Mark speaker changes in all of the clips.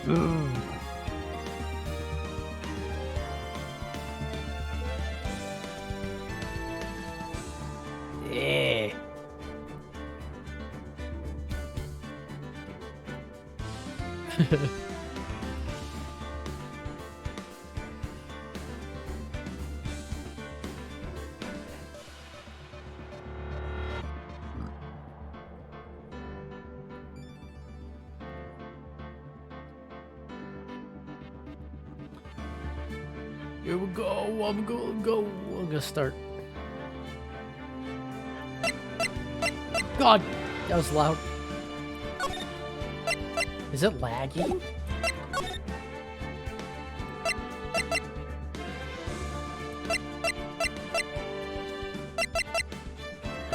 Speaker 1: Ooh. Yeah. Here we go. I'm gonna start. God, that was loud. Is it lagging?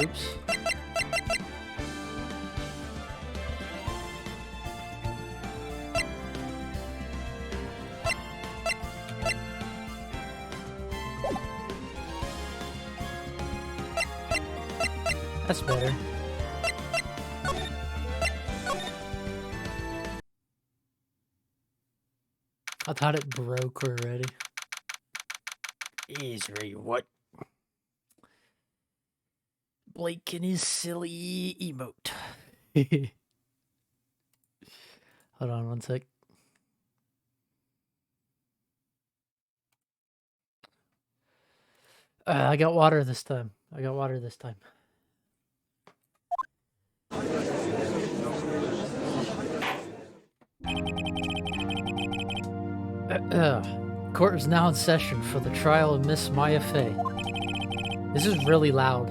Speaker 1: Oops. That's better. I thought it broke already. Is right, what? Blake and his silly emote. Hold on one sec. I got water this time. Court is now in session for the trial of Miss Maya Fey. This is really loud.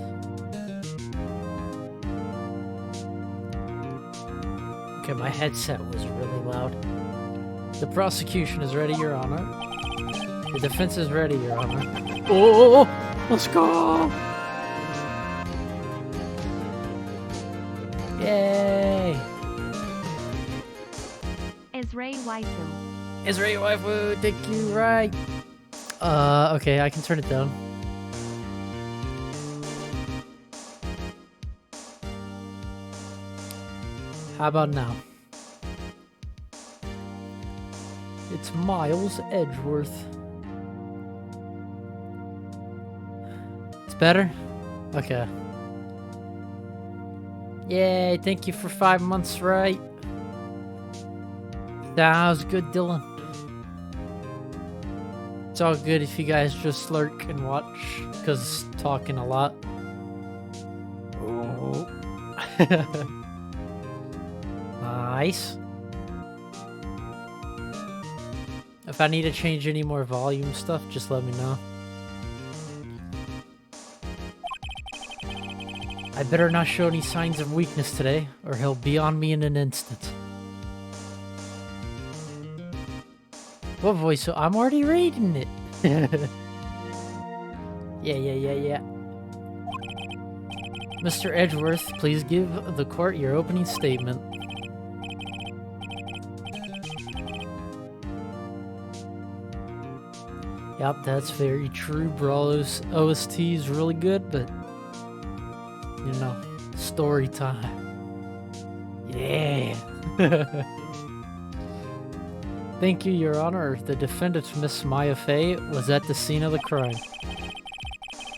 Speaker 1: Okay, my headset was really loud. The prosecution is ready, Your Honor. The defense is ready, Your Honor. Oh, let's go! Yay!
Speaker 2: Israel waifu.
Speaker 1: Israel waifu, thank you, right. Okay, I can turn it down. How about now? It's Miles Edgeworth. It's better? Okay. Yay, thank you for 5 months, right? That was good, Dylan. It's all good if you guys just lurk and watch, because talking a lot. Oh. Nice. If I need to change any more volume stuff, just let me know. I better not show any signs of weakness today, or he'll be on me in an instant. What voice? I'm already reading it. Yeah. Mr. Edgeworth, please give the court your opening statement. Yep, that's very true. Brawl's OST is really good, but you know, story time. Yeah. Thank you, Your Honor. The defendant, Miss Maya Fey, was at the scene of the crime.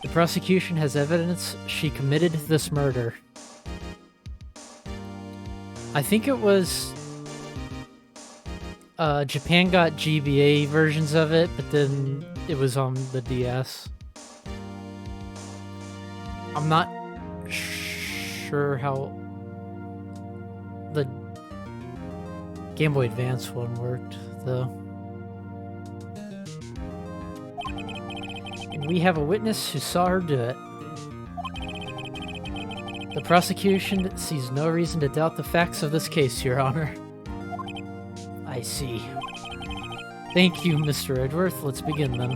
Speaker 1: The prosecution has evidence she committed this murder. I think it was... Japan got GBA versions of it, but then it was on the DS. I'm not sure how the Game Boy Advance one worked, though. And we have a witness who saw her do it. The prosecution sees no reason to doubt the facts of this case, Your Honor. I see. Thank you, Mr. Edgeworth. Let's begin then.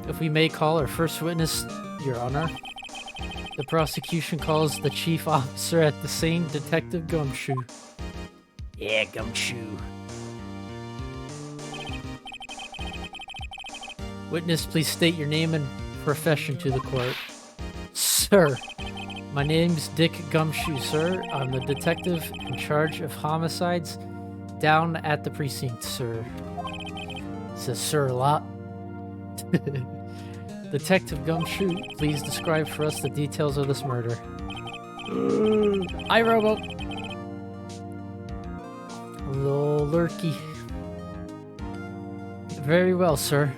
Speaker 1: If we may call our first witness, Your Honor. The prosecution calls the chief officer at the scene, Detective Gumshoe. Yeah, Gumshoe. Witness, please state your name and profession to the court. Sir, my name's Dick Gumshoe, sir. I'm the detective in charge of homicides Down at the precinct, sir. Says sir a lot. Detective Gumshoe, please describe for us the details of this murder. iRobo! Little lurky. Very well, sir.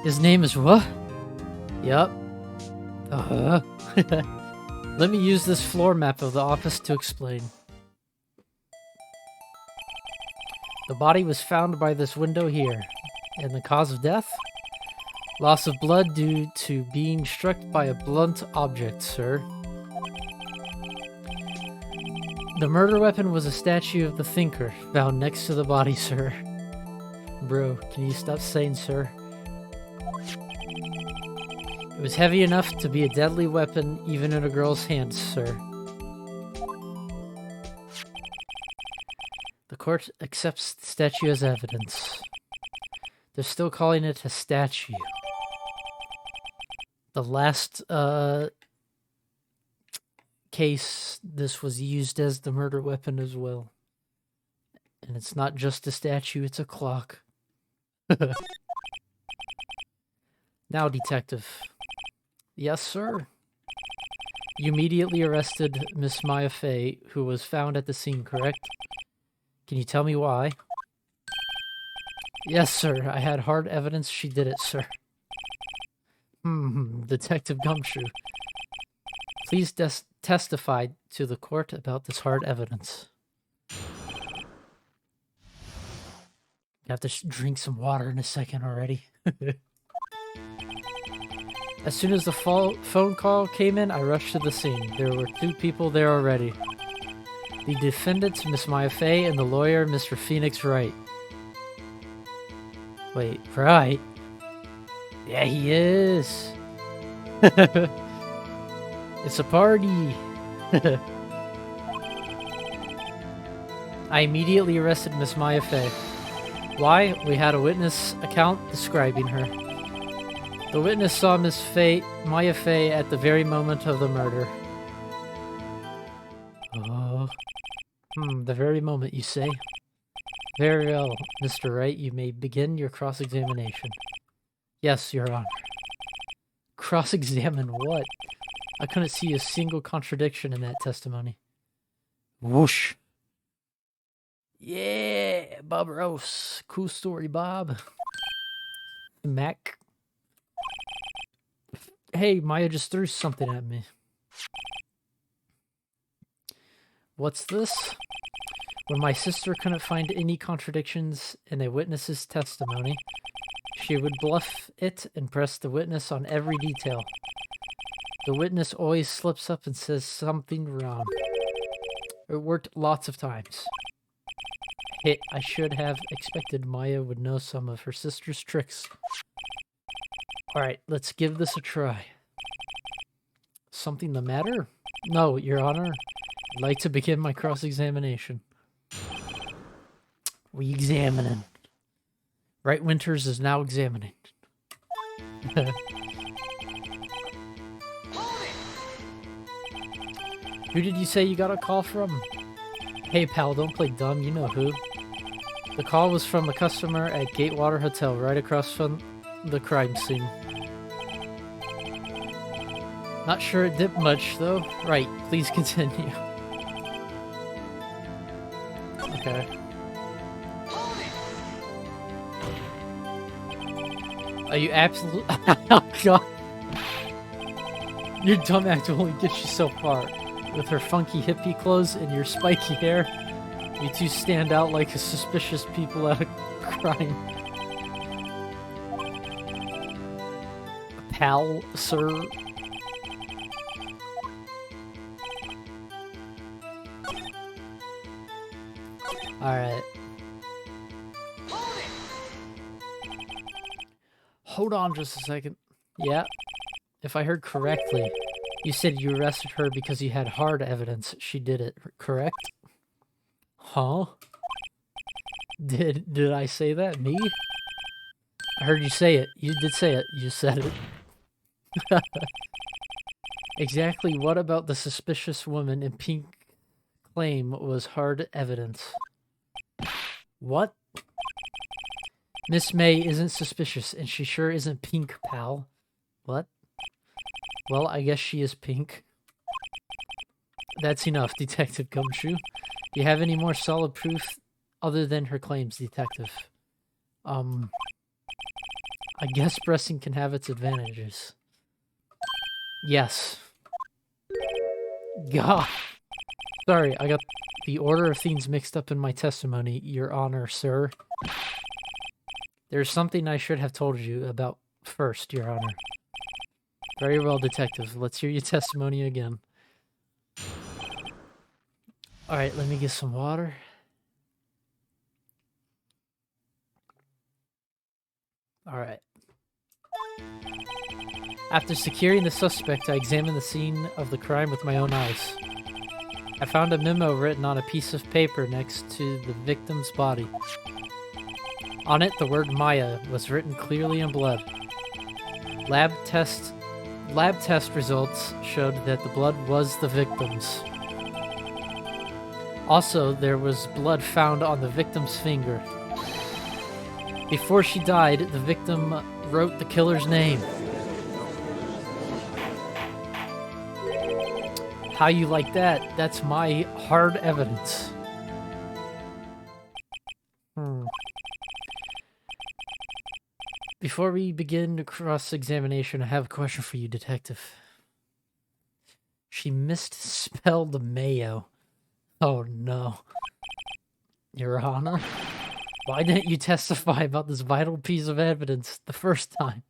Speaker 1: His name is what? Yup. Let me use this floor map of the office to explain. The body was found by this window here. And the cause of death? Loss of blood due to being struck by a blunt object, sir. The murder weapon was a statue of the Thinker, found next to the body, sir. Bro, can you stop saying sir? It was heavy enough to be a deadly weapon, even in a girl's hands, sir. The court accepts the statue as evidence. They're still calling it a statue. The last case, this was used as the murder weapon as well. And it's not just a statue, it's a clock. Now, detective. Yes, sir. You immediately arrested Miss Maya Fey, who was found at the scene, correct? Can you tell me why? Yes, sir. I had hard evidence she did it, sir. Detective Gumshoe. Please testify to the court about this hard evidence. I have to drink some water in a second already. As soon as the phone call came in, I rushed to the scene. There were 2 people there already. The defendant, Miss Maya Fey, and the lawyer, Mr. Phoenix Wright. Wait, Wright? Yeah, he is. It's a party. I immediately arrested Miss Maya Fey. Why? We had a witness account describing her. The witness saw Miss Maya Fey at the very moment of the murder. Oh. The very moment, you say? Very well, Mr. Wright, you may begin your cross-examination. Yes, Your Honor. Cross-examine what? I couldn't see a single contradiction in that testimony. Whoosh. Yeah, Bob Rouse. Cool story, Bob. Mac. Hey, Maya just threw something at me. What's this? When my sister couldn't find any contradictions in a witness's testimony, she would bluff it and press the witness on every detail. The witness always slips up and says something wrong. It worked lots of times. I should have expected Maya would know some of her sister's tricks. Alright, let's give this a try. Something the matter? No, Your Honor. I'd like to begin my cross-examination. We examining. Wright Winters is now examining. Who did you say you got a call from? Hey pal, don't play dumb, you know who. The call was from a customer at Gatewater Hotel, right across from the crime scene. Not sure it did much, though. Right, please continue. Okay. Are you absolutely... Oh, God. Your dumb act will only get you so far. With her funky hippie clothes and your spiky hair, you two stand out like a suspicious people at a crime. Pal, sir. Alright. Hold on just a second. Yeah. If I heard correctly, you said you arrested her because you had hard evidence she did it, correct? Huh? Did I say that? Me? I heard you say it. You did say it. You said it. Exactly what about the suspicious woman in pink claim was hard evidence? What? Miss May isn't suspicious, and she sure isn't pink, pal. What? Well, I guess she is pink. That's enough, Detective Gumshoe. Do you have any more solid proof other than her claims, Detective? I guess pressing can have its advantages. Yes. God. Sorry, I got the order of things mixed up in my testimony, Your Honor, sir. There's something I should have told you about first, Your Honor. Very well, Detective. Let's hear your testimony again. Alright, let me get some water. Alright. After securing the suspect, I examined the scene of the crime with my own eyes. I found a memo written on a piece of paper next to the victim's body. On it, the word Maya was written clearly in blood. Lab test results showed that the blood was the victim's. Also, there was blood found on the victim's finger. Before she died, the victim wrote the killer's name. How you like that? That's my hard evidence. Before we begin the cross-examination, I have a question for you, Detective. She misspelled mayo. Oh no. Your Honor, why didn't you testify about this vital piece of evidence the first time?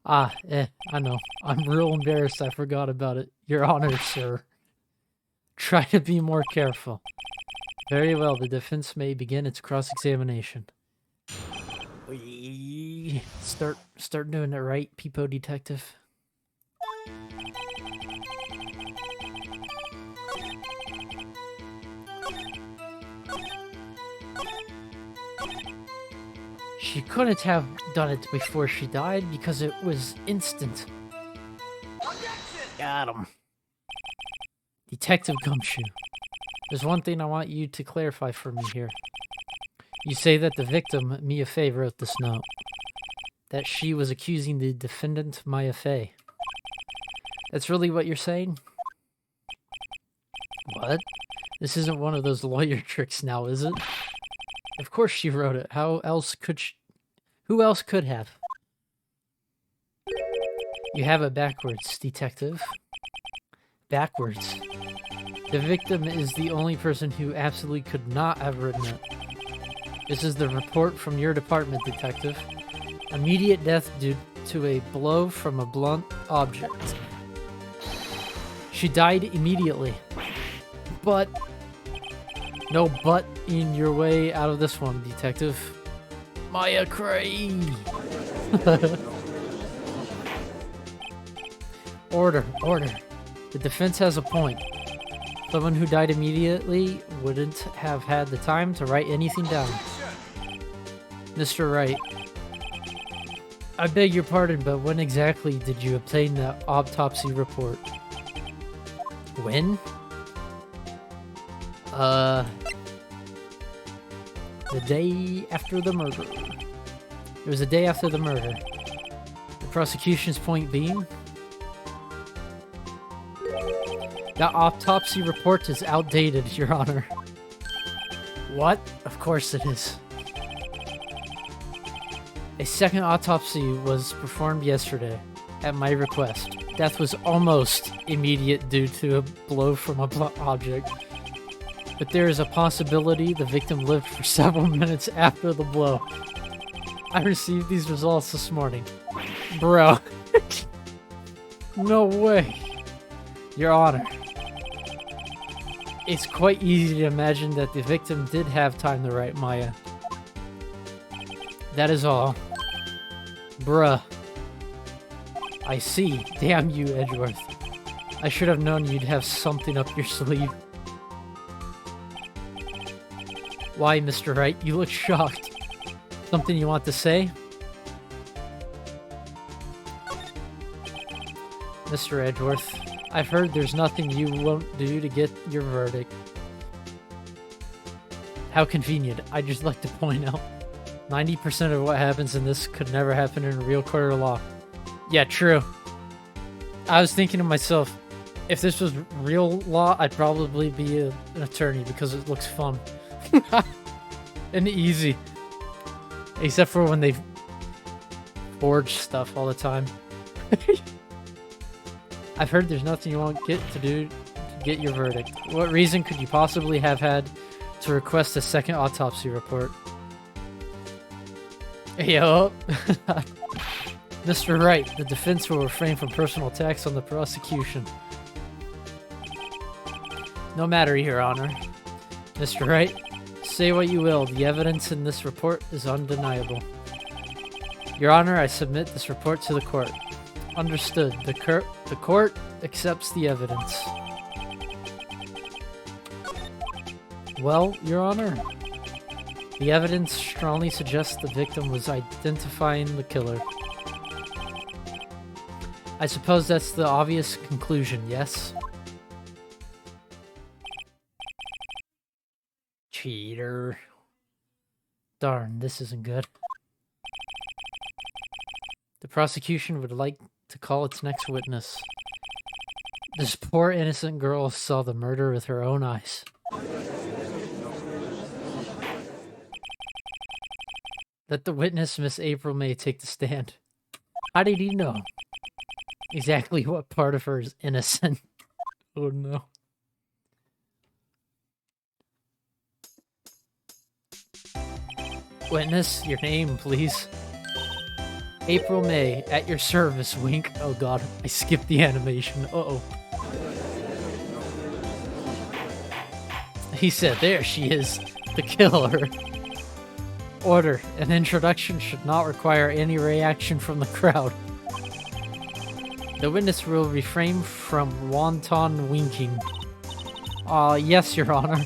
Speaker 1: I know. I'm real embarrassed I forgot about it. Your Honor, sir. Try to be more careful. Very well, the defense may begin its cross-examination. Start doing it right, Peepo Detective. She couldn't have done it before she died because it was instant. Got him. Detective Gumshoe, there's one thing I want you to clarify for me here. You say that the victim, Mia Fey, wrote this note. That she was accusing the defendant, Maya Fey. That's really what you're saying? What? This isn't one of those lawyer tricks now, is it? Of course she wrote it. How else could she... Who else could have? You have it backwards, Detective. Backwards. The victim is the only person who absolutely could not have written it. This is the report from your department, Detective. Immediate death due to a blow from a blunt object. She died immediately. But... No but in your way out of this one, Detective. Maya Cray! Order. The defense has a point. Someone who died immediately wouldn't have had the time to write anything down. Mr. Wright, I beg your pardon, but when exactly did you obtain the autopsy report? When? The day after the murder. It was the day after the murder. The prosecution's point being? That autopsy report is outdated, Your Honor. What? Of course it is. A second autopsy was performed yesterday, at my request. Death was almost immediate due to a blow from a blunt object. But there is a possibility the victim lived for several minutes after the blow. I received these results this morning. Bro. No way. Your Honor. It's quite easy to imagine that the victim did have time to write Maya. That is all. Bruh. I see. Damn you, Edgeworth. I should have known you'd have something up your sleeve. Why, Mr. Wright? You look shocked. Something you want to say? Mr. Edgeworth, I've heard there's nothing you won't do to get your verdict. How convenient. I'd just like to point out 90% of what happens in this could never happen in a real court of law. Yeah, true. I was thinking to myself, if this was real law, I'd probably be an attorney because it looks fun. And easy. Except for when they forge stuff all the time. I've heard there's nothing you won't get to do to get your verdict. What reason could you possibly have had to request a second autopsy report? Yo. Mr. Wright, the defense will refrain from personal attacks on the prosecution. No matter, Your Honor. Mr. Wright, say what you will, the evidence in this report is undeniable. Your Honor, I submit this report to the court. Understood. The court accepts the evidence. Well, Your Honor, the evidence strongly suggests the victim was identifying the killer. I suppose that's the obvious conclusion, yes? Cheater. Darn, this isn't good. The prosecution would like to call its next witness. This poor innocent girl saw the murder with her own eyes. Let the witness, Miss April May, take the stand. How did he know exactly what part of her is innocent? Oh no. Witness, your name, please. April May, at your service, wink. Oh god, I skipped the animation. Uh-oh. He said, there she is, the killer. Order, an introduction should not require any reaction from the crowd. The witness will refrain from wanton winking. Yes, Your Honor.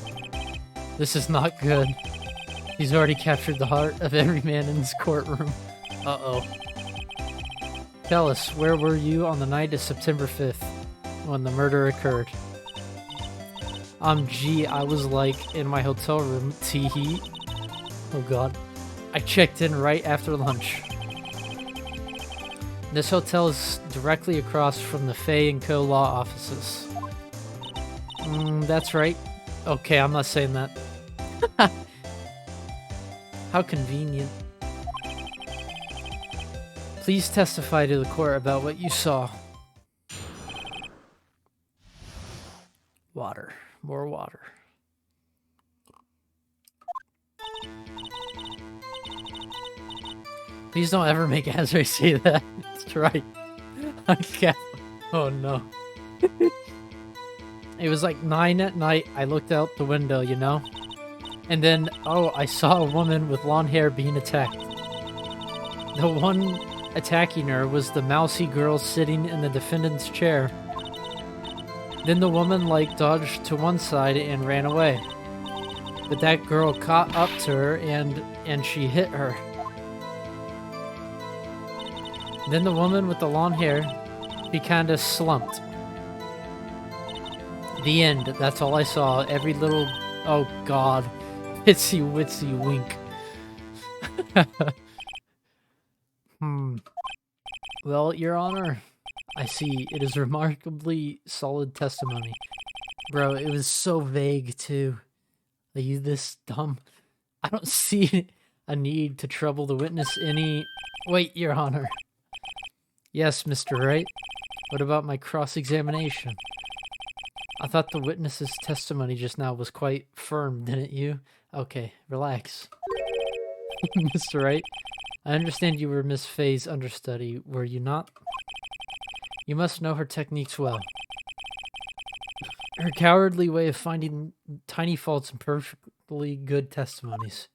Speaker 1: This is not good. He's already captured the heart of every man in this courtroom. Uh-oh. Tell us, where were you on the night of September 5th, when the murder occurred? Gee, I was like, in my hotel room, tee-hee. Oh god. I checked in right after lunch. This hotel is directly across from the Fay & Co. law offices. That's right. Okay, I'm not saying that. How convenient. Please testify to the court about what you saw. Water. More water. Please don't ever make Azrae say that. That's right. Okay. Oh no. It was like 9 at night. I looked out the window, you know? And then, I saw a woman with long hair being attacked. The one attacking her was the mousy girl sitting in the defendant's chair. Then the woman, dodged to one side and ran away. But that girl caught up to her and she hit her. Then the woman with the long hair, she kinda slumped. The end. That's all I saw. Every little... Oh god. Itsy witsy wink. Well, Your Honor, I see. It is remarkably solid testimony. Bro, it was so vague, too. Are you this dumb? I don't see a need to trouble the witness any... Wait, Your Honor. Yes, Mr. Wright. What about my cross-examination? I thought the witness's testimony just now was quite firm, didn't you? Okay, relax. Mr. Wright, I understand you were Miss Fay's understudy, were you not? You must know her techniques well. Her cowardly way of finding tiny faults in perfectly good testimonies.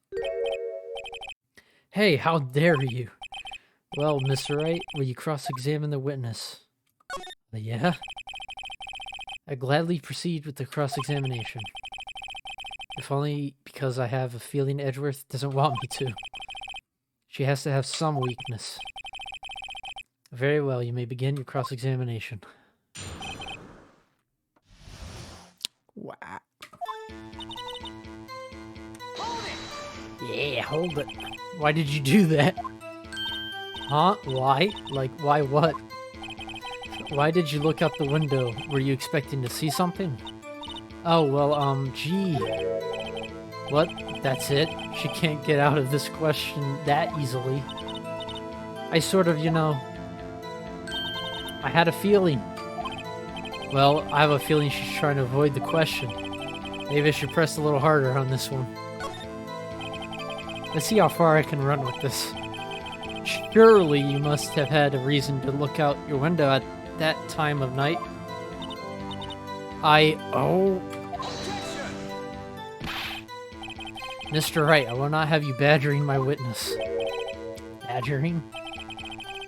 Speaker 1: Hey, how dare you? Well, Mr. Wright, will you cross-examine the witness? Yeah? I gladly proceed with the cross-examination. If only because I have a feeling Edgeworth doesn't want me to. She has to have some weakness. Very well, you may begin your cross-examination. Wow. Yeah, hold it. Why did you do that? Huh? Why? Like, why what? Why did you look out the window? Were you expecting to see something? Oh, well, gee. What? That's it? She can't get out of this question that easily. I sort of, I had a feeling. Well, I have a feeling she's trying to avoid the question. Maybe I should press a little harder on this one. Let's see how far I can run with this. Surely you must have had a reason to look out your window at that time of night. Oh. Mr. Wright, I will not have you badgering my witness. Badgering?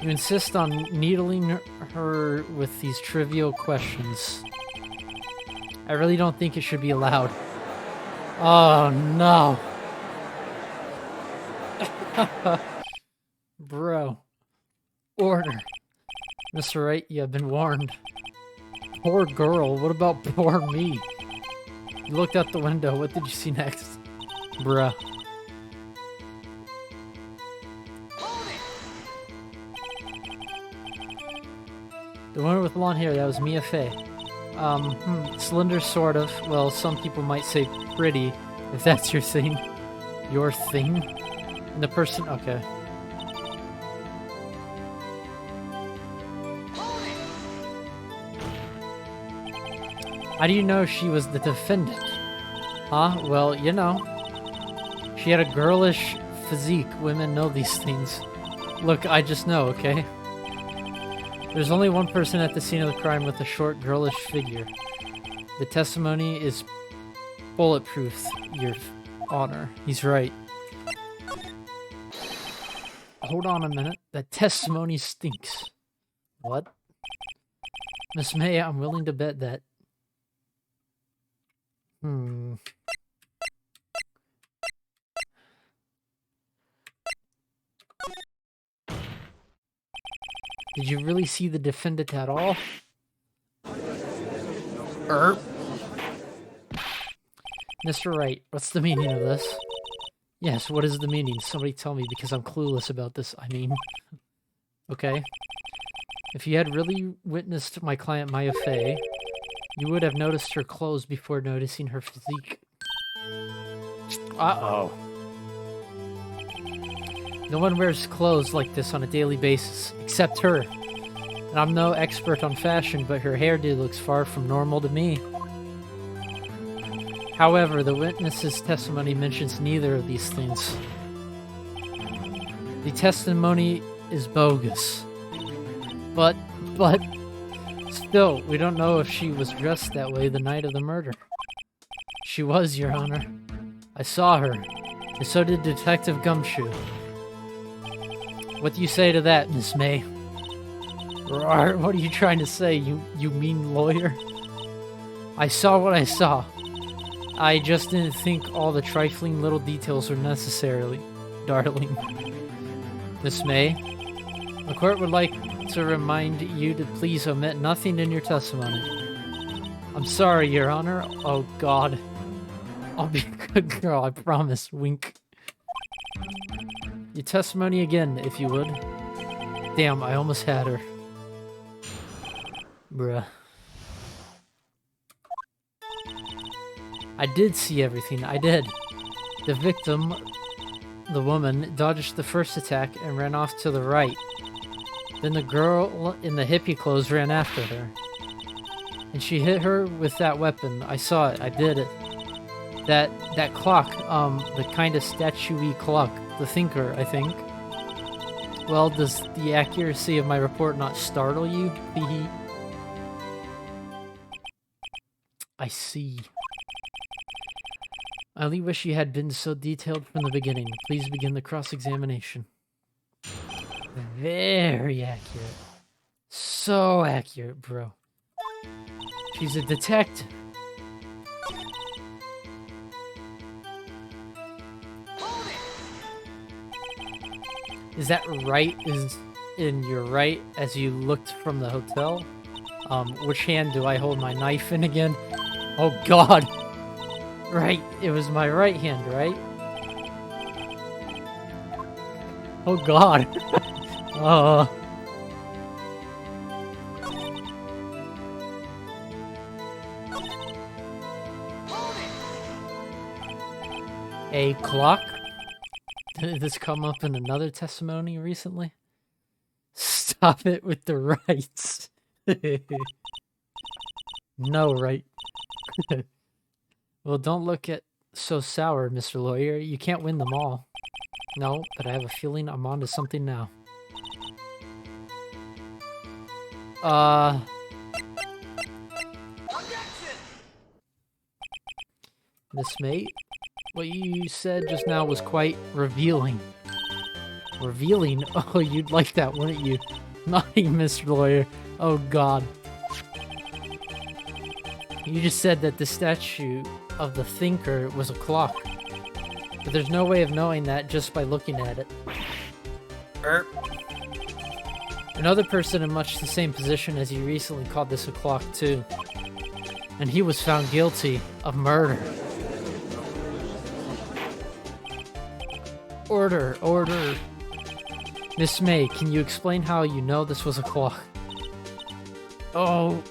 Speaker 1: You insist on needling her with these trivial questions. I really don't think it should be allowed. Oh, no. Bro. Order. Mr. Wright, you have been warned. Poor girl. What about poor me? You looked out the window. What did you see next? Bruh. The woman with blonde hair, that was Mia Fey. Slender sort of. Well, some people might say pretty, if that's your thing. Your thing? And the person, okay. How do you know she was the defendant? Huh? Well, she had a girlish physique. Women know these things. Look, I just know, okay? There's only one person at the scene of the crime with a short, girlish figure. The testimony is bulletproof, Your Honor. He's right. Hold on a minute. That testimony stinks. What? Miss May, I'm willing to bet that. Did you really see the defendant at all? Mr. Wright, what's the meaning of this? Yes, what is the meaning? Somebody tell me, because I'm clueless about this. Okay. If you had really witnessed my client Maya Fey, you would have noticed her clothes before noticing her physique. Uh-oh. No one wears clothes like this on a daily basis, except her. And I'm no expert on fashion, but her hairdo looks far from normal to me. However, the witness's testimony mentions neither of these things. The testimony is bogus. But, still, we don't know if she was dressed that way the night of the murder. She was, Your Honor. I saw her, and so did Detective Gumshoe. What do you say to that, Miss May? What are you trying to say, you mean lawyer? I saw what I saw. I just didn't think all the trifling little details were necessarily, darling. Miss May, the court would like to remind you to please omit nothing in your testimony. I'm sorry, Your Honor. Oh, God. I'll be a good girl, I promise. Wink. Your testimony again, if you would. Damn, I almost had her. Bruh. I did see everything, I did. The victim, the woman, dodged the first attack and ran off to the right. Then the girl in the hippie clothes ran after her. And she hit her with that weapon. I saw it, I did it. That clock, the kind of statue-y clock, the thinker, I think. Well, does the accuracy of my report not startle you? I see. I only wish you had been so detailed from the beginning. Please begin the cross-examination. Very accurate. So accurate, bro. She's a detective. Is that right? Is in your right as you looked from the hotel? Which hand do I hold my knife in again? Oh God! Right, it was my right hand, right? Oh god. A clock? Did this come up in another testimony recently? Stop it with the rights. No, right? Well, don't look at so sour, Mr. Lawyer. You can't win them all. No, but I have a feeling I'm onto something now. Miss Mate, what you said just now was quite revealing. Revealing? Oh, you'd like that, wouldn't you? Naughty, Mr. Lawyer. Oh, God. You just said that the statue of the thinker was a clock. But there's no way of knowing that just by looking at it. Another person in much the same position as you recently called this a clock, too. And he was found guilty of murder. Order, order. Miss May, can you explain how you know this was a clock? Oh,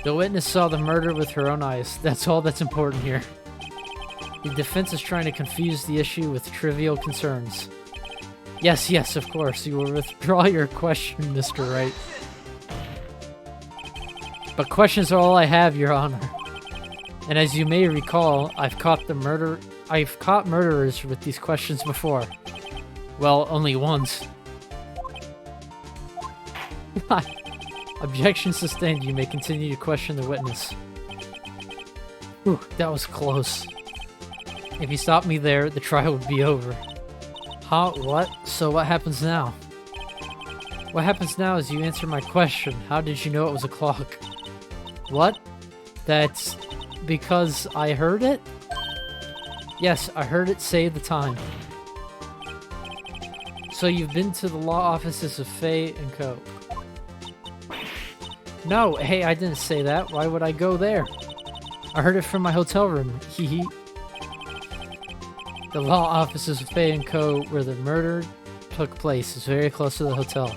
Speaker 1: the witness saw the murder with her own eyes. That's all that's important here. The defense is trying to confuse the issue with trivial concerns. Yes, yes, of course. You will withdraw your question, Mr. Wright. But questions are all I have, Your Honor. And as you may recall, I've caught murderers with these questions before. Well, only once. Objection sustained. You may continue to question the witness. Whew, that was close. If you stopped me there, the trial would be over. Huh? What? So what happens now? What happens now is you answer my question. How did you know it was a clock? What? That's because I heard it? Yes, I heard it say the time. So you've been to the law offices of Faye & Co. No, hey, I didn't say that. Why would I go there? I heard it from my hotel room. Hee hee. The law offices of Faye & Co. where the murder took place is very close to the hotel.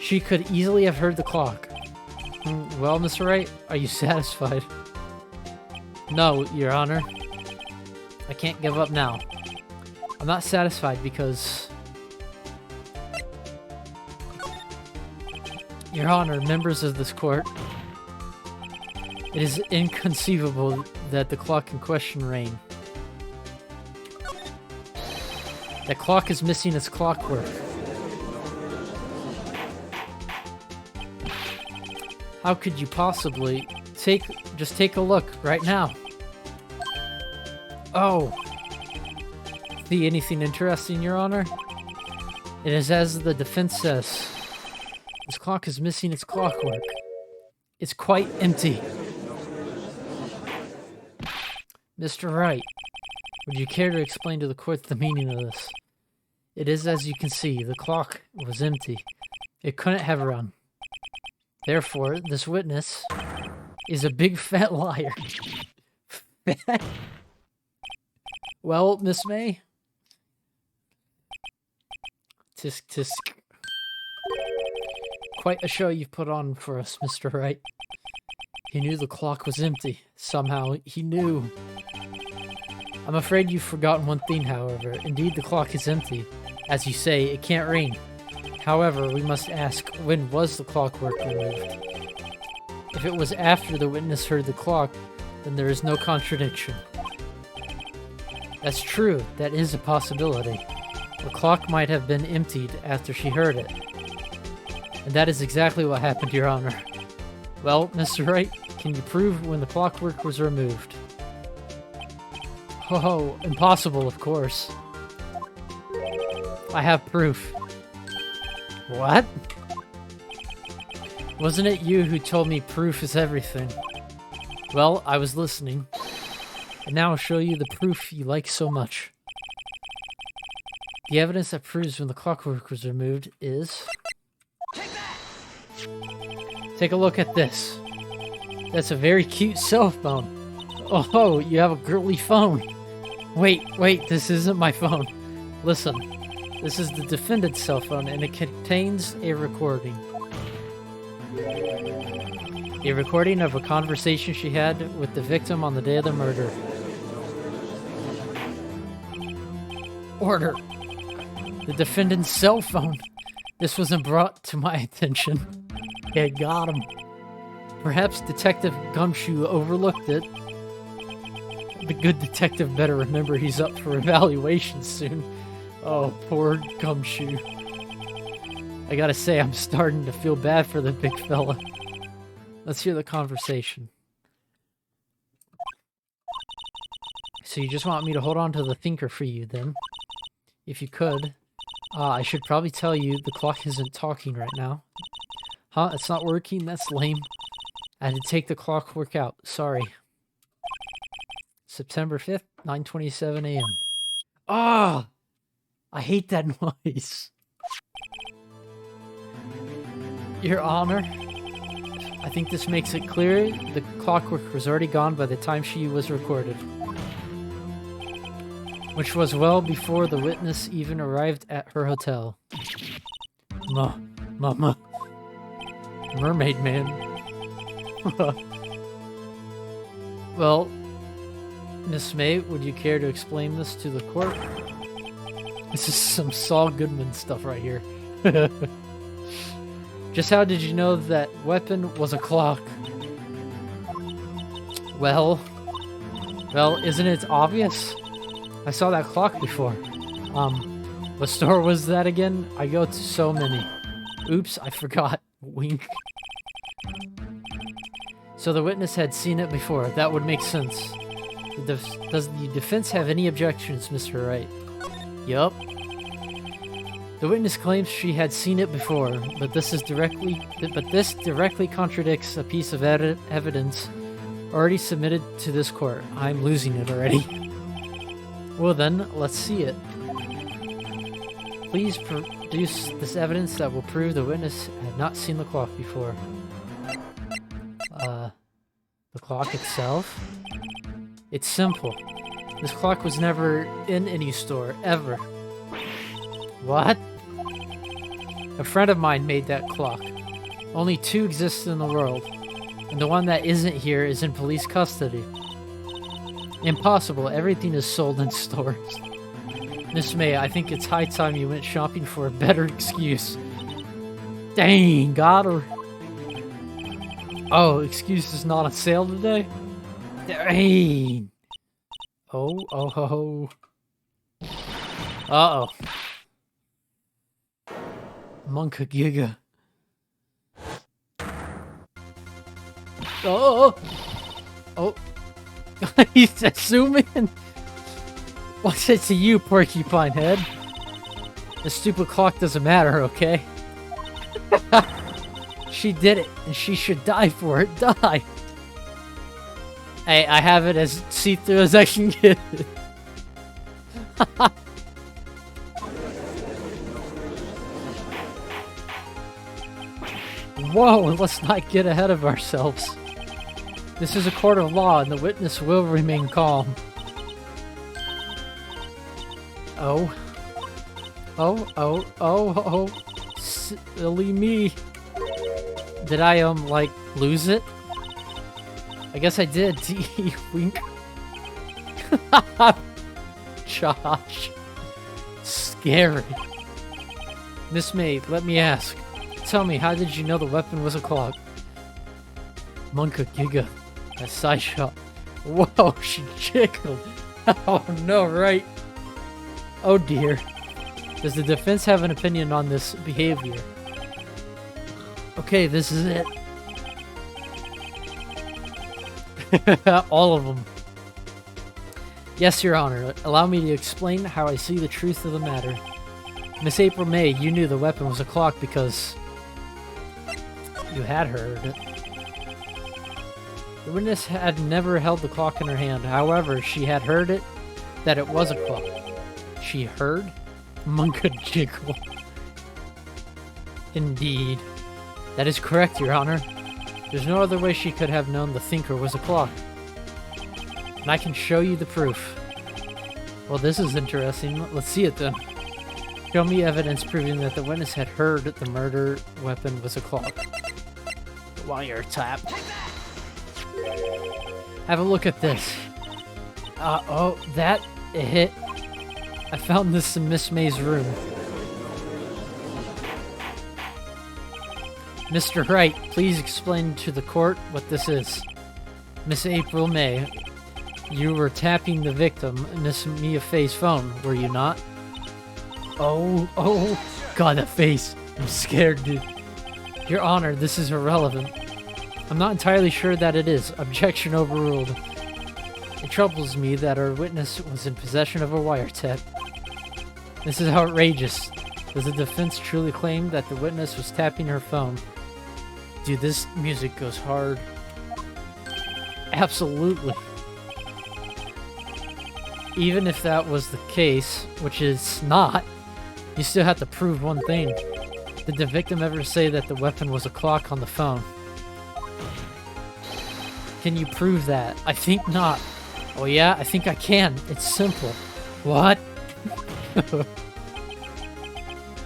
Speaker 1: She could easily have heard the clock. Well, Mr. Wright, are you satisfied? No, Your Honor. I can't give up now. I'm not satisfied because... Your Honor, members of this court, it is inconceivable that the clock in question reign. That clock is missing its clockwork. How could you possibly just take a look right now? Oh. See anything interesting, Your Honor? It is as the defense says. This clock is missing its clockwork. It's quite empty. Mr. Wright, would you care to explain to the court the meaning of this? It is as you can see, the clock was empty. It couldn't have run. Therefore, this witness is a big fat liar. Fat? Well, Miss May? Tisk tisk. Quite a show you've put on for us, Mr. Wright. He knew the clock was empty. Somehow, he knew. I'm afraid you've forgotten one thing, however. Indeed, the clock is empty. As you say, it can't ring. However, we must ask, when was the clockwork removed? If it was after the witness heard the clock, then there is no contradiction. That's true. That is a possibility. The clock might have been emptied after she heard it. And that is exactly what happened, Your Honor. Well, Mr. Wright, can you prove when the clockwork was removed? Oh, impossible, of course. I have proof. What? Wasn't it you who told me proof is everything? Well, I was listening. And now I'll show you the proof you like so much. The evidence that proves when the clockwork was removed is... Take a look at this. That's a very cute cell phone. Oh, you have a girly phone. Wait, this isn't my phone. Listen, this is the defendant's cell phone, and it contains a recording. A recording of a conversation she had with the victim on the day of the murder. Order. The defendant's cell phone. This wasn't brought to my attention. I got him. Perhaps Detective Gumshoe overlooked it. The good detective better remember he's up for evaluation soon. Oh, poor Gumshoe. I gotta say, I'm starting to feel bad for the big fella. Let's hear the conversation. So you just want me to hold on to the thinker for you, then? If you could. I should probably tell you the clock isn't talking right now. Huh? It's not working? That's lame. I had to take the clockwork out. Sorry. September 5th, 9:27 a.m. Ah! I hate that noise. Your Honor, I think this makes it clear the clockwork was already gone by the time she was recorded. Which was well before the witness even arrived at her hotel. Mermaid man. Well, Miss May, would you care to explain this to the court? This is some Saul Goodman stuff right here. Just how did you know that weapon was a clock? Well, isn't it obvious? I saw that clock before. What store was that again? I go to so many. Oops, I forgot. Wink. So the witness had seen it before. That would make sense. Does the defense have any objections, Mr. Wright? Yup. The witness claims she had seen it before, but this directly contradicts a piece of evidence already submitted to this court. I'm losing it already. Well then, let's see it. Please produce this evidence that will prove the witness had not seen the clock before. The clock itself? It's simple. This clock was never in any store, ever. What? A friend of mine made that clock. Only 2 exist in the world, and the one that isn't here is in police custody. Impossible, everything is sold in stores. Miss May, I think it's high time you went shopping for a better excuse. Dang, got her. Oh, excuse is not on sale today? Dang. Oh. Uh-oh. Monka Giga. Oh. He's assuming. What's it to you, Porcupine Head? The stupid clock doesn't matter, okay? She did it, and she should die for it. Die. Hey, I have it as see-through as I can get it. Whoa, let's not get ahead of ourselves. This is a court of law, and the witness will remain calm. Oh. Silly me. Did I, like, lose it? I guess I did. Wink. Josh. Scary. Miss May, let me ask. Tell me, how did you know the weapon was a clock? Monka Giga. A side shot. Whoa, she jiggled. Oh no, right? Oh dear. Does the defense have an opinion on this behavior? Okay, this is it. All of them. Yes, Your Honor. Allow me to explain how I see the truth of the matter. Miss April May, you knew the weapon was a clock because you had heard it. The witness had never held the clock in her hand. However, she had heard it that it was a clock. She heard? Monka jiggle. Indeed. That is correct, Your Honor. There's no other way she could have known the thinker was a clock. And I can show you the proof. Well, this is interesting. Let's see it then. Show me evidence proving that the witness had heard the murder weapon was a clock. Wiretap. Have a look at this. Oh, that hit. I found this in Miss May's room. Mr. Wright, please explain to the court what this is. Miss April May, you were tapping the victim, Miss Mia Fay's phone, were you not? Oh, God, that face. I'm scared, dude. Your Honor, this is irrelevant. I'm not entirely sure that it is. Objection overruled. It troubles me that our witness was in possession of a wiretap. This is outrageous. Does the defense truly claim that the witness was tapping her phone? Dude, this music goes hard. Absolutely. Even if that was the case, which is not, you still have to prove one thing. Did the victim ever say that the weapon was a clock on the phone? Can you prove that? I think not. Oh yeah, I think I can. It's simple. What?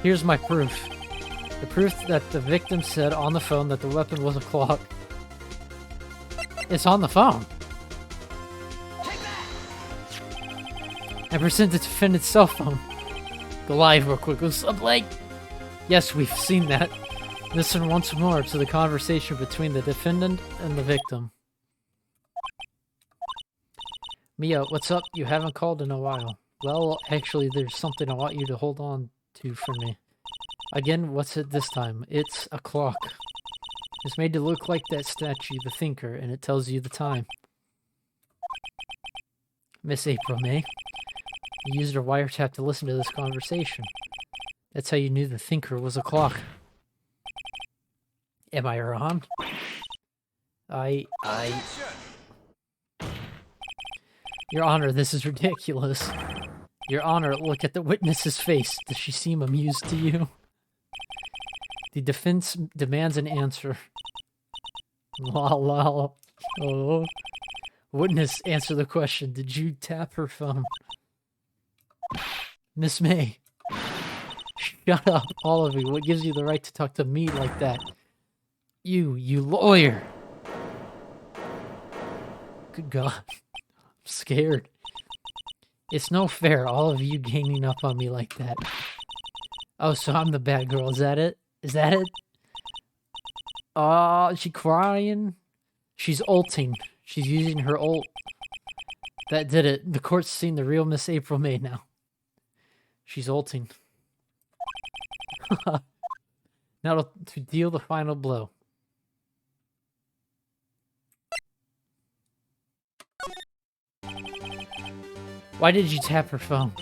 Speaker 1: Here's my proof. The proof that the victim said on the phone that the weapon was a clock. It's on the phone. I presented the defendant's cell phone. Go live real quick. What's up, Blake? Yes, we've seen that. Listen once more to the conversation between the defendant and the victim. Mia, what's up? You haven't called in a while. Well, actually, there's something I want you to hold on to for me. Again, what's it this time? It's a clock. It's made to look like that statue, the Thinker, and it tells you the time. Miss April May, you used a wiretap to listen to this conversation. That's how you knew the Thinker was a clock. Am I wrong? Your Honor, this is ridiculous. Your Honor, look at the witness's face. Does she seem amused to you? The defense demands an answer. Lol. Oh. Witness, answer the question. Did you tap her phone? Miss May. Shut up, all of you. What gives you the right to talk to me like that? You lawyer. Good God. I'm scared. It's no fair, all of you ganging up on me like that. Oh, so I'm the bad girl. Is that it? Is that it? Is she crying? She's ulting. She's using her ult. That did it. The court's seen the real Miss April May now. She's ulting. Now to deal the final blow. Why did you tap her phone?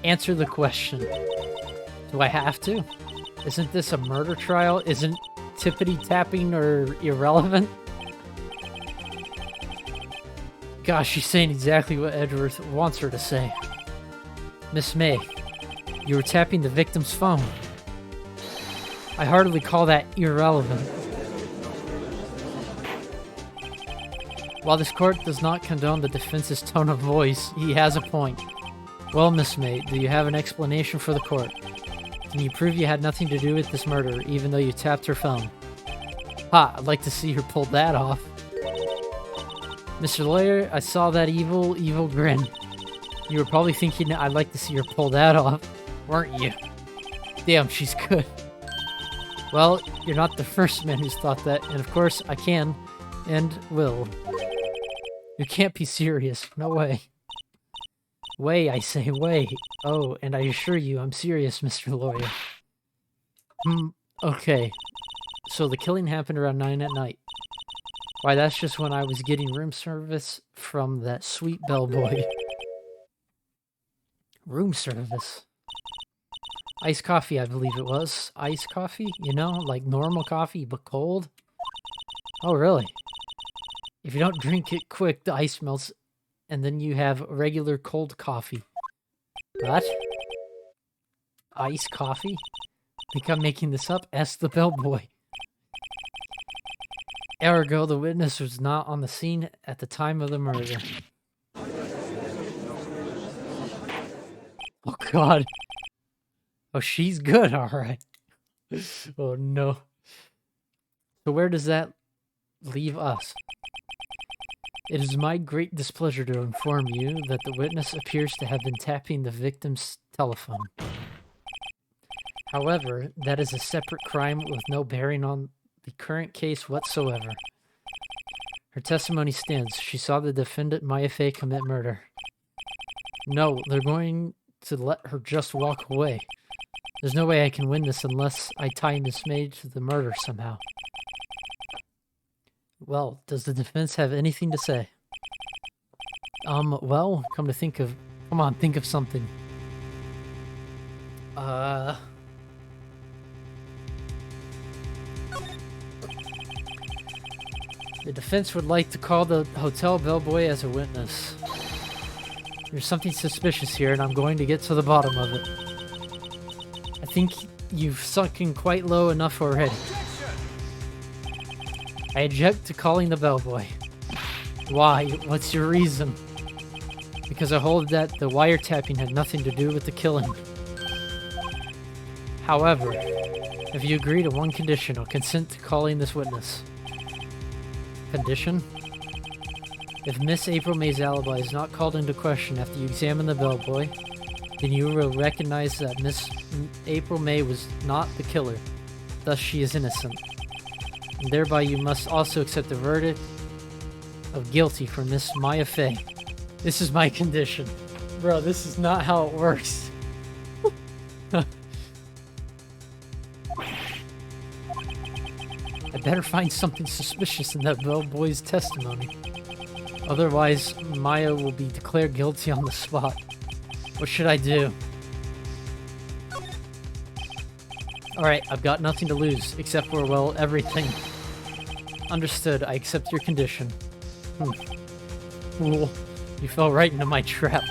Speaker 1: Answer the question. Do I have to? Isn't this a murder trial? Isn't tippity-tapping or irrelevant? Gosh, she's saying exactly what Edgeworth wants her to say. Miss May, you were tapping the victim's phone. I hardly call that irrelevant. While this court does not condone the defense's tone of voice, he has a point. Well, Miss May, do you have an explanation for the court? Can you prove you had nothing to do with this murder, even though you tapped her phone? Ha, I'd like to see her pull that off. Mr. Lawyer, I saw that evil grin. You were probably thinking I'd like to see her pull that off, weren't you? Damn, she's good. Well, you're not the first man who's thought that, and of course, I can, and will. You can't be serious. No way. Way, I say, way. Oh, and I assure you, I'm serious, Mr. Lawyer. Okay. So the killing happened around 9 at night. Why, that's just when I was getting room service from that sweet bellboy. Room service? Iced coffee, I believe it was. Iced coffee? You know, like normal coffee, but cold? Oh, really? If you don't drink it quick, the ice melts, and then you have regular cold coffee. What? Iced coffee? Think I'm making this up? Ask the bellboy. Ergo, the witness was not on the scene at the time of the murder. Oh god. Oh, she's good, alright. Oh no. So where does that leave us? It is my great displeasure to inform you that the witness appears to have been tapping the victim's telephone. However, that is a separate crime with no bearing on the current case whatsoever. Her testimony stands. She saw the defendant Maya Fey commit murder. No, they're going to let her just walk away. There's no way I can win this unless I tie Miss May to the murder somehow. Well, does the defense have anything to say? Well, come on, think of something. The defense would like to call the hotel bellboy as a witness. There's something suspicious here, and I'm going to get to the bottom of it. I think you've sunk in quite low enough already. I object to calling the bellboy. Why? What's your reason? Because I hold that the wiretapping had nothing to do with the killing. However, if you agree to one condition, I'll consent to calling this witness. Condition? If Miss April May's alibi is not called into question after you examine the bellboy, then you will recognize that Miss April May was not the killer. Thus, she is innocent. And thereby, you must also accept the verdict of guilty for Miss Maya Fey. This is my condition. Bro, this is not how it works. I better find something suspicious in that bellboy's testimony. Otherwise, Maya will be declared guilty on the spot. What should I do? Alright, I've got nothing to lose, except for, well, everything. Understood, I accept your condition. Fool, you fell right into my trap.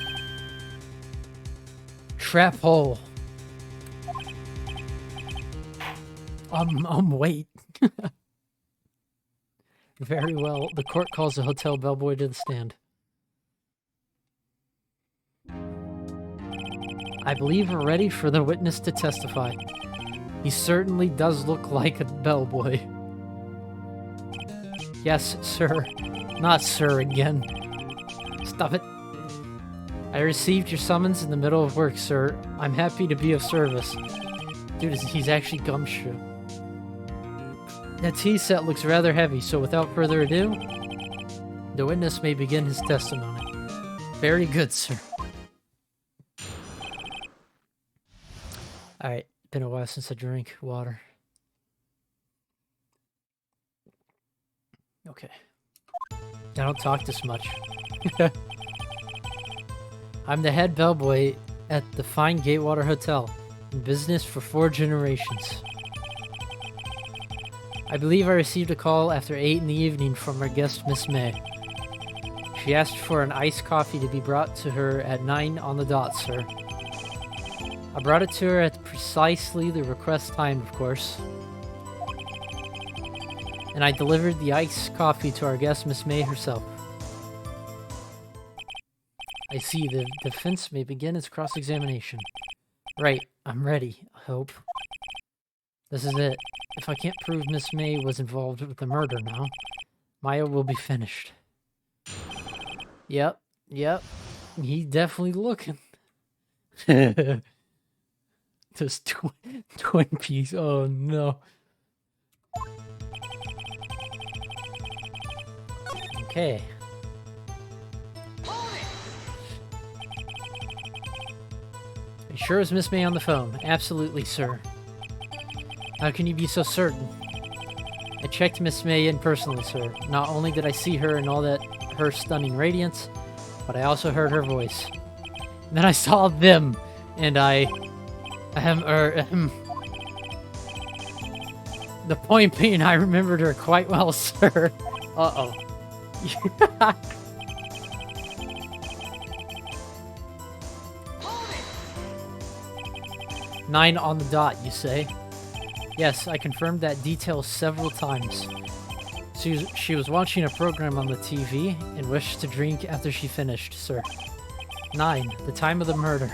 Speaker 1: Trap hole. Wait. Very well, the court calls the hotel bellboy to the stand. I believe we're ready for the witness to testify. He certainly does look like a bellboy. Yes, sir. Not sir again. Stop it. I received your summons in the middle of work, sir. I'm happy to be of service. Dude, he's actually gumshoe. That tea set looks rather heavy, so without further ado, the witness may begin his testimony. Very good, sir. Alright, been a while since I drank water. Okay. I don't talk this much. I'm the head bellboy at the fine Gatewater Hotel, in business for 4 generations. I believe I received a call after 8 in the evening from our guest, Miss May. She asked for an iced coffee to be brought to her at 9 on the dot, sir. I brought it to her at precisely the request time, of course. And I delivered the iced coffee to our guest, Miss May herself. I see. The defense may begin its cross-examination. Right, I'm ready, I hope. This is it. If I can't prove Miss May was involved with the murder now, Maya will be finished. Yep. He's definitely looking. This twin piece. Oh no. Okay. Are you sure it was Miss May on the phone? Absolutely, sir. How can you be so certain? I checked Miss May in personally, sir. Not only did I see her in all that her stunning radiance, but I also heard her voice. And then I saw them, and the point being, I remembered her quite well, sir. Uh-oh. 9 on the dot, you say? Yes, I confirmed that detail several times. She was watching a program on the TV and wished to drink after she finished, sir. 9, the time of the murder.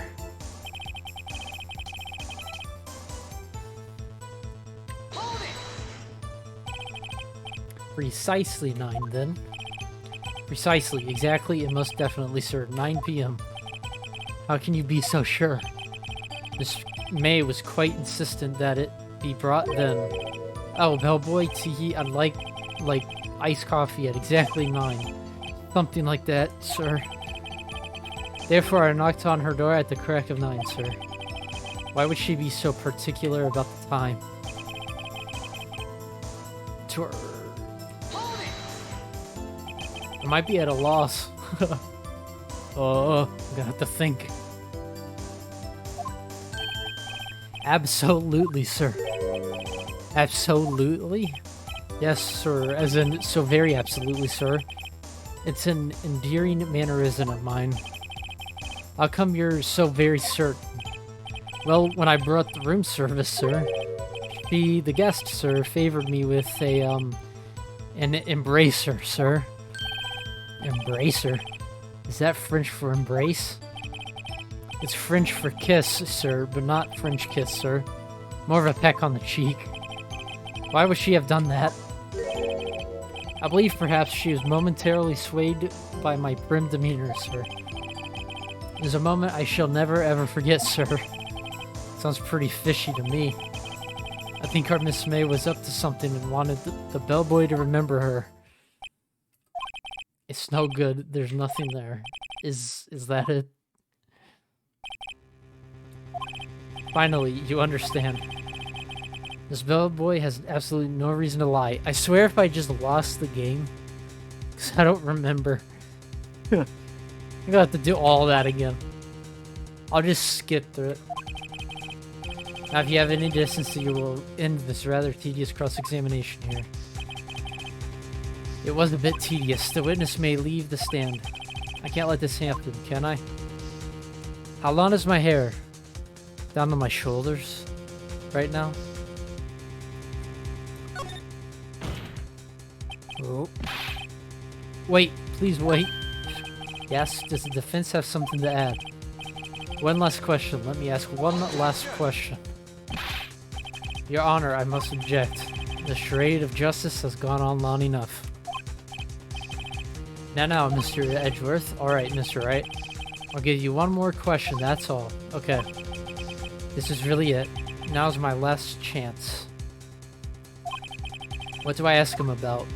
Speaker 1: Precisely 9, then. Precisely, exactly, and most definitely, sir. 9 p.m. How can you be so sure? Miss May was quite insistent that it be brought then. Oh, bellboy, tee, I'd like iced coffee at exactly 9. Something like that, sir. Therefore, I knocked on her door at the crack of 9, sir. Why would she be so particular about the time? I might be at a loss. Oh, I'm gonna have to think. Absolutely, sir. Absolutely? Yes, sir. As in, so very absolutely, sir. It's an endearing mannerism of mine. How come you're so very certain? Well, when I brought the room service, sir, the guest, sir, favored me with an embracer, sir. Embracer? Is that French for embrace? It's French for kiss, sir, but not French kiss, sir. More of a peck on the cheek. Why would she have done that? I believe perhaps she was momentarily swayed by my prim demeanor, sir. It was a moment I shall never ever forget, sir. Sounds pretty fishy to me. I think our Miss May was up to something and wanted the bellboy to remember her. It's no good. There's nothing there. Is that it? Finally, you understand. This bellboy has absolutely no reason to lie. I swear if I just lost the game, because I don't remember. I'm gonna have to do all that again. I'll just skip through it. Now, if you have any decency, you will end this rather tedious cross-examination here. It was a bit tedious. The witness may leave the stand. I can't let this happen, can I? How long is my hair? Down to my shoulders right now? Oh. Wait, please wait. Yes, does the defense have something to add? One last question. Let me ask one last question. Your Honor, I must object. The charade of justice has gone on long enough. Now, Mr. Edgeworth. Alright, Mr. Wright. I'll give you one more question, that's all. Okay. This is really it. Now's my last chance. What do I ask him about?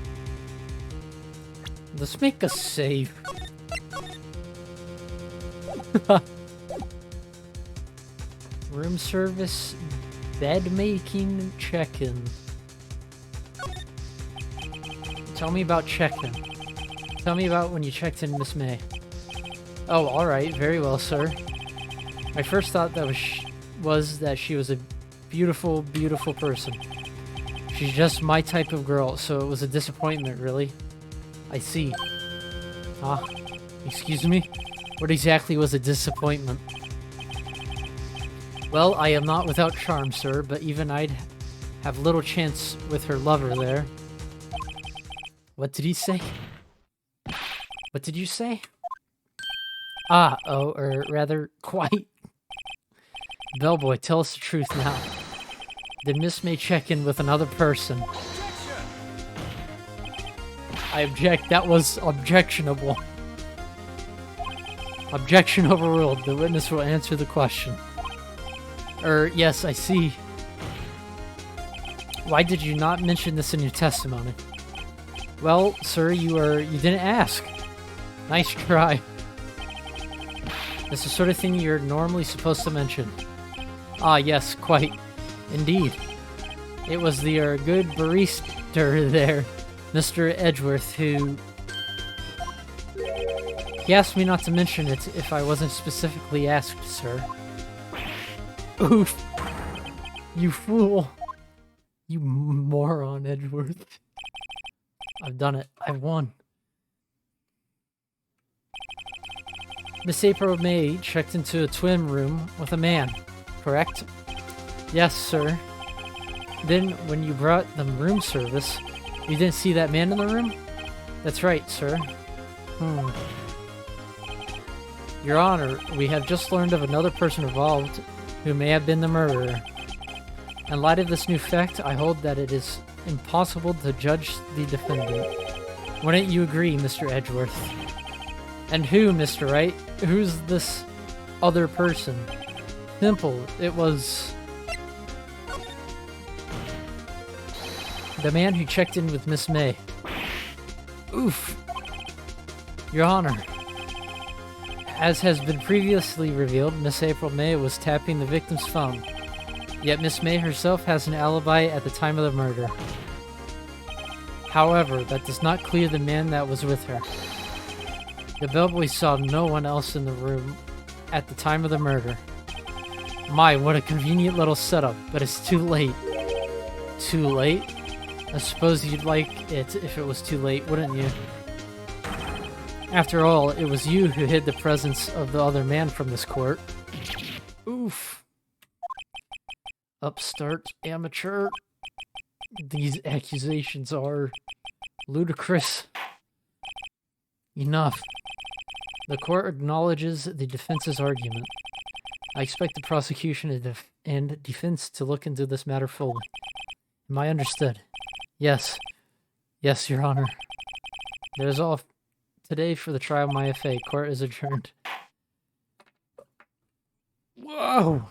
Speaker 1: Let's make a save. Room service, bed making, check-in. Tell me about check-in. Tell me about when you checked in Miss May. Oh, alright, very well, sir. My first thought was that she was a beautiful, beautiful person. She's just my type of girl, so it was a disappointment, really. I see. Ah, excuse me? What exactly was a disappointment? Well, I am not without charm, sir, but even I'd have little chance with her lover there. What did he say? What did you say? Ah, oh, or rather, quite. Bellboy, tell us the truth now. Did Miss May check in with another person? I object. That was objectionable. Objection overruled. The witness will answer the question. Yes, I see. Why did you not mention this in your testimony? Well, sir, you didn't ask. Nice try. It's the sort of thing you're normally supposed to mention. Ah, yes, quite. Indeed. It was the good barista there, Mr. Edgeworth, who... He asked me not to mention it if I wasn't specifically asked, sir. Oof. You fool. You moron, Edgeworth. I've done it. I've won. Miss April May checked into a twin room with a man, correct? Yes, sir. Then, when you brought the room service, you didn't see that man in the room? That's right, sir. Your Honor, we have just learned of another person involved who may have been the murderer. In light of this new fact, I hold that it is impossible to judge the defendant. Wouldn't you agree, Mr. Edgeworth? And who, Mr. Wright? Who's this other person? Simple. It was the man who checked in with Miss May. Oof. Your Honor. As has been previously revealed, Miss April May was tapping the victim's phone. Yet Miss May herself has an alibi at the time of the murder. However, that does not clear the man that was with her. The bellboy saw no one else in the room at the time of the murder. My, what a convenient little setup, but it's too late. Too late? I suppose you'd like it if it was too late, wouldn't you? After all, it was you who hid the presence of the other man from this court. Oof. Upstart amateur. These accusations are ludicrous. Enough. The court acknowledges the defense's argument. I expect the prosecution and defense to look into this matter fully. Am I understood? Yes. Yes, Your Honor. That is all today for the trial of my FA. Court is adjourned. Whoa!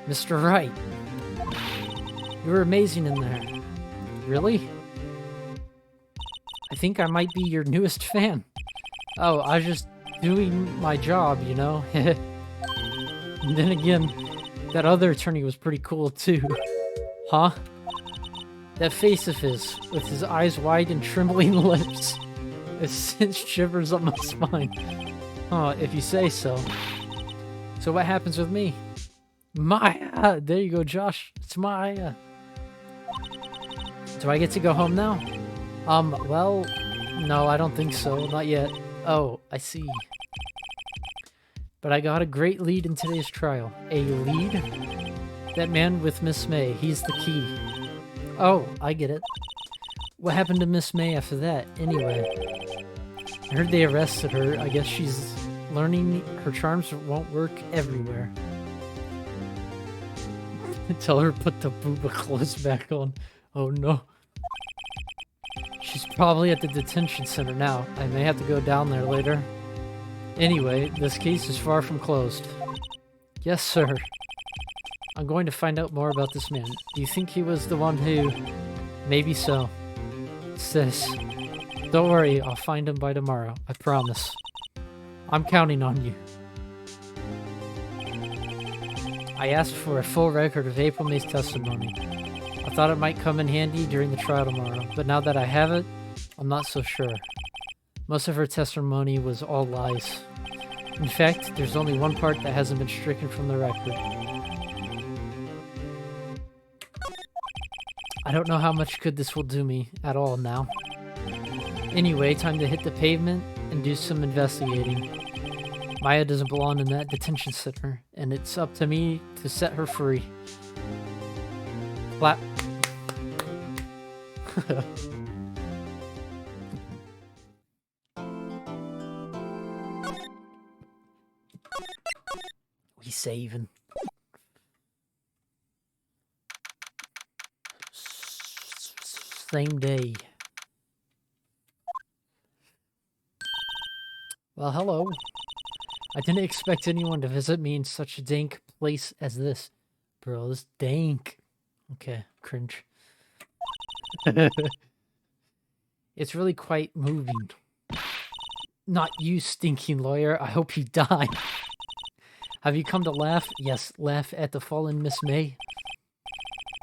Speaker 1: Mr. Wright. You were amazing in there. Really? I think I might be your newest fan. Oh, I was just doing my job, you know? And then again, that other attorney was pretty cool too. Huh? That face of his, with his eyes wide and trembling lips. It sends shivers up my spine. Oh, if you say so. So what happens with me? Maya! There you go, Josh. It's Maya. Do I get to go home now? Well, no, I don't think so. Not yet. Oh, I see. But I got a great lead in today's trial. A lead? That man with Miss May. He's the key. Oh, I get it. What happened to Miss May after that, anyway? I heard they arrested her. I guess she's learning her charms won't work everywhere. Tell her put the booba clothes back on. Oh no. She's probably at the detention center now. I may have to go down there later. Anyway, this case is far from closed. Yes, sir. I'm going to find out more about this man. Do you think he was the one who... Maybe so. Sis. Don't worry, I'll find him by tomorrow. I promise. I'm counting on you. I asked for a full record of April May's testimony. I thought it might come in handy during the trial tomorrow, but now that I have it, I'm not so sure. Most of her testimony was all lies. In fact, there's only one part that hasn't been stricken from the record. I don't know how much good this will do me at all now. Anyway, time to hit the pavement and do some investigating. Maya doesn't belong in that detention center, and it's up to me to set her free. Clap. We saving. Same day. Well, hello. I didn't expect anyone to visit me in such a dank place as this. Bro, this dank. Okay, cringe. It's really quite moving. Not you, stinking lawyer. I hope you die. Have you come to laugh? Yes, laugh at the fallen Miss May.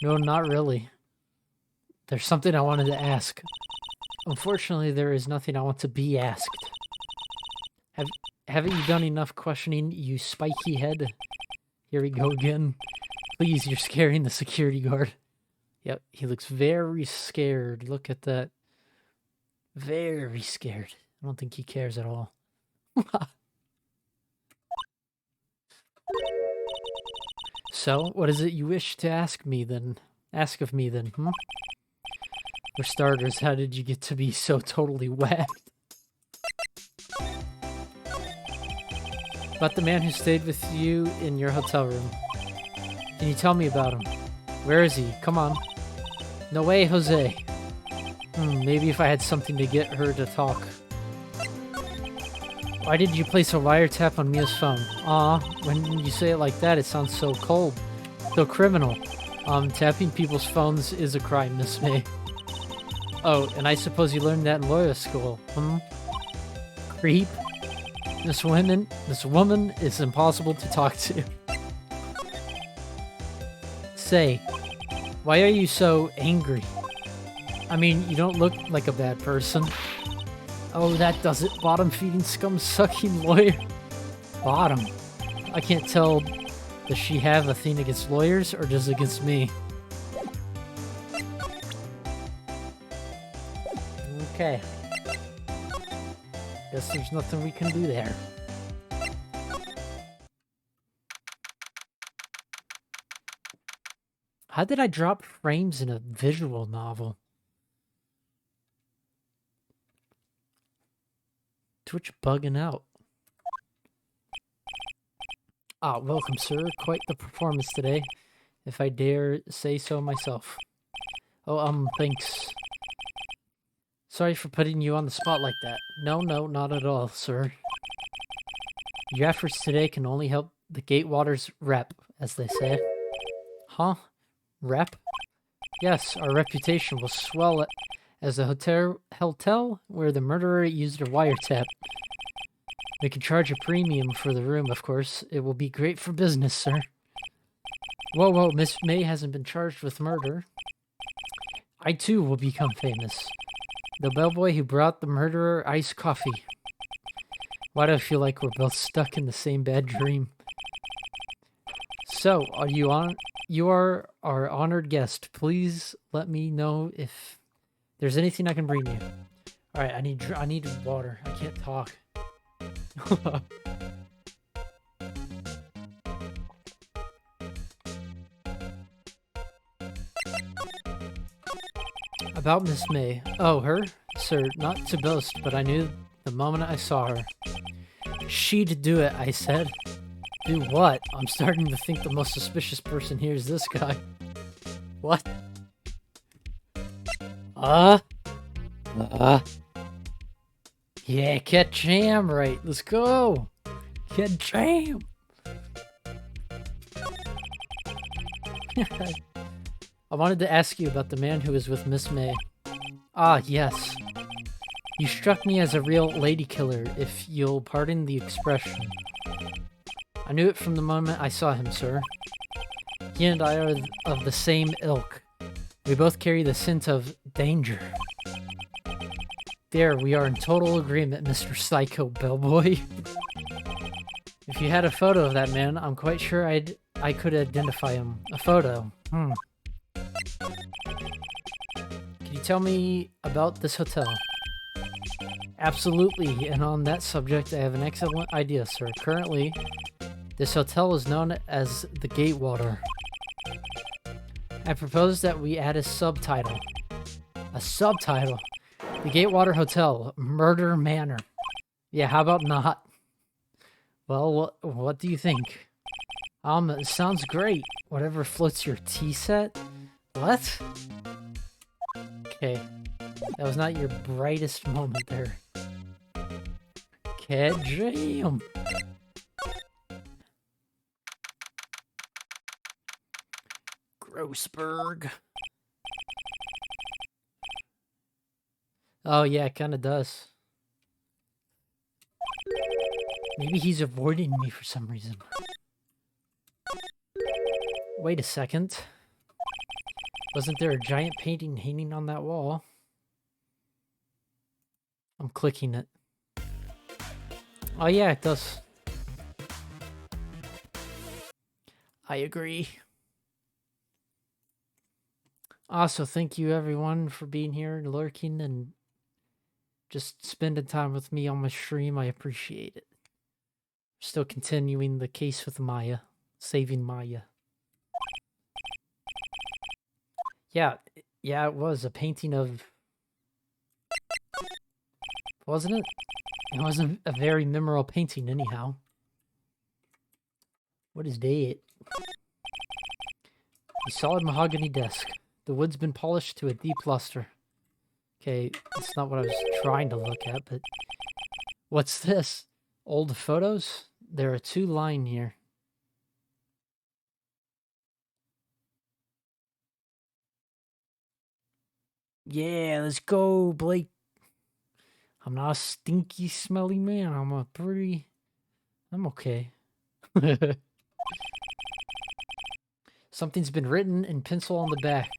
Speaker 1: No, not really. There's something I wanted to ask. Unfortunately, there is nothing I want to be asked. Haven't you done enough questioning, you spiky head? Here we go again. Please, you're scaring the security guard. Yep, he looks very scared. Look at that. Very scared. I don't think he cares at all. So, what is it you wish to ask me then? Ask of me then, hmm? For starters, how did you get to be so totally whacked? About the man who stayed with you in your hotel room. Can you tell me about him? Where is he? Come on. No way, Jose. Maybe if I had something to get her to talk. Why did you place a wiretap on Mia's phone? Aw, when you say it like that, it sounds so cold. So criminal. Tapping people's phones is a crime, Miss May. Oh, and I suppose you learned that in lawyer school, Creep. This woman is impossible to talk to. Say, why are you so angry? I mean, you don't look like a bad person. Oh, that does it. Bottom-feeding, scum-sucking lawyer. Bottom. I can't tell. Does she have a thing against lawyers or just against me? Okay. Guess there's nothing we can do there. How did I drop frames in a visual novel? Twitch bugging out. Ah, welcome, sir. Quite the performance today, if I dare say so myself. Oh, thanks. Sorry for putting you on the spot like that. No, not at all, sir. Your efforts today can only help the Gatewaters rep, as they say. Huh? Rep? Yes, our reputation will swell as a hotel where the murderer used a wiretap. We can charge a premium for the room, of course. It will be great for business, sir. Whoa, Miss May hasn't been charged with murder. I too will become famous. The bellboy who brought the murderer iced coffee. Why do I feel like we're both stuck in the same bad dream? So, you are our honored guest. Please let me know if there's anything I can bring you. All right, I need water. I can't talk. About Miss May. Oh, her? Sir, not to boast, but I knew the moment I saw her. She'd do it, I said. Do what? I'm starting to think the most suspicious person here is this guy. What? Yeah, catch jam right. Let's go. Catch jam. I wanted to ask you about the man who was with Miss May. Ah, yes. You struck me as a real lady killer, if you'll pardon the expression. I knew it from the moment I saw him, sir. He and I are of the same ilk. We both carry the scent of danger. There, we are in total agreement, Mr. Psycho Bellboy. If you had a photo of that man, I'm quite sure I could identify him. A photo. Can you tell me about this hotel? Absolutely, and on that subject, I have an excellent idea, sir. Currently, this hotel is known as the Gatewater. I propose that we add a subtitle. A subtitle? The Gatewater Hotel, Murder Manor. Yeah, how about not? Well, what do you think? It sounds great. Whatever floats your tea set? What? Okay. That was not your brightest moment there. Jam. Grossberg. Oh yeah, it kinda does. Maybe he's avoiding me for some reason. Wait a second. Wasn't there a giant painting hanging on that wall? I'm clicking it. Oh yeah, it does. I agree. Also, thank you everyone for being here and lurking and just spending time with me on my stream. I appreciate it. Still continuing the case with Maya. Saving Maya. Yeah, it was a painting of... Wasn't it? It wasn't a very memorable painting anyhow. What is that? A solid mahogany desk. The wood's been polished to a deep luster. Okay, that's not what I was trying to look at, but... What's this? Old photos? There are 2 lying here. Yeah, let's go, Blake. I'm not a stinky, smelly man. I'm okay. Something's been written in pencil on the back.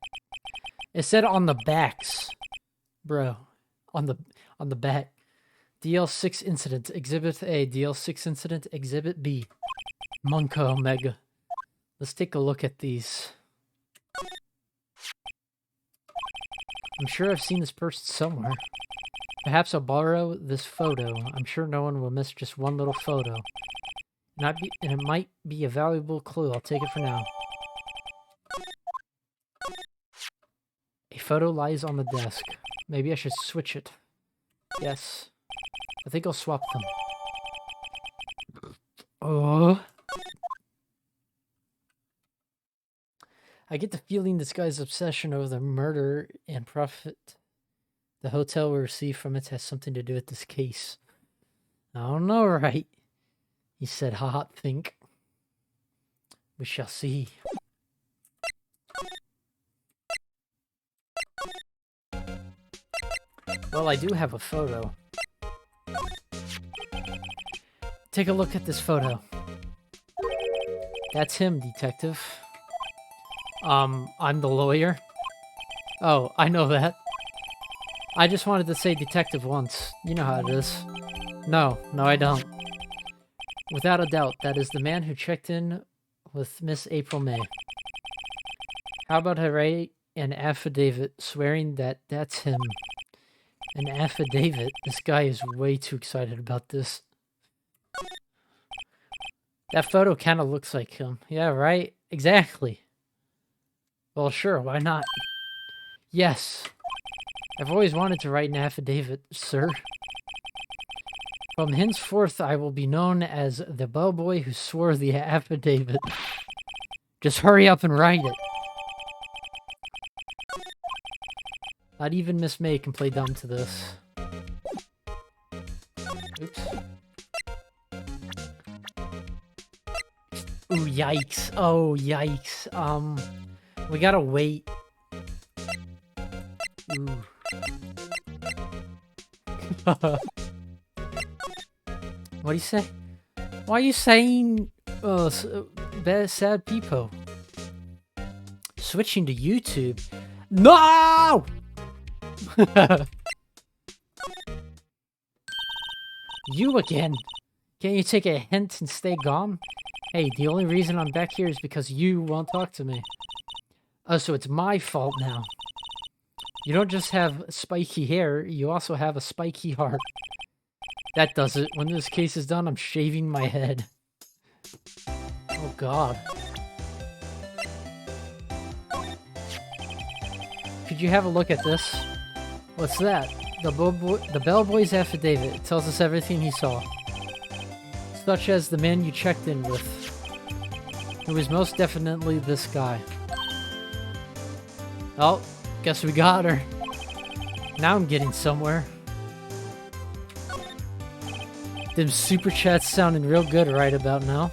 Speaker 1: It said on the backs. Bro. On the back. DL6 incident. Exhibit A. DL6 incident. Exhibit B. Monka Omega. Let's take a look at these. I'm sure I've seen this person somewhere. Perhaps I'll borrow this photo. I'm sure no one will miss just one little photo. And it might be a valuable clue. I'll take it for now. A photo lies on the desk. Maybe I should switch it. Yes. I think I'll swap them. Oh. I get the feeling this guy's obsession over the murder and profit the hotel we receive from it has something to do with this case. I don't know, right? He said, hot think. We shall see. Well, I do have a photo. Take a look at this photo. That's him, detective. I'm the lawyer. Oh, I know that. I just wanted to say detective once. You know how it is. No, I don't. Without a doubt, that is the man who checked in with Miss April May. How about I write an affidavit swearing that that's him? An affidavit? This guy is way too excited about this. That photo kind of looks like him. Yeah, right? Exactly. Well, sure, why not? Yes. I've always wanted to write an affidavit, sir. From henceforth, I will be known as the bellboy who swore the affidavit. Just hurry up and write it. Not even Miss May can play dumb to this. Oops. Ooh, yikes. Oh, yikes. We gotta wait. Ooh. What do you say? Why are you saying bad, sad people? Switching to YouTube? No! You again? Can't you take a hint and stay calm? Hey, the only reason I'm back here is because you won't talk to me. Oh, so it's my fault now. You don't just have spiky hair, you also have a spiky heart. That does it. When this case is done, I'm shaving my head. Oh, God. Could you have a look at this? What's that? The bellboy's affidavit. It tells us everything he saw. Such as the man you checked in with. It was most definitely this guy. Oh, guess we got her. Now I'm getting somewhere. Them super chats sounding real good right about now.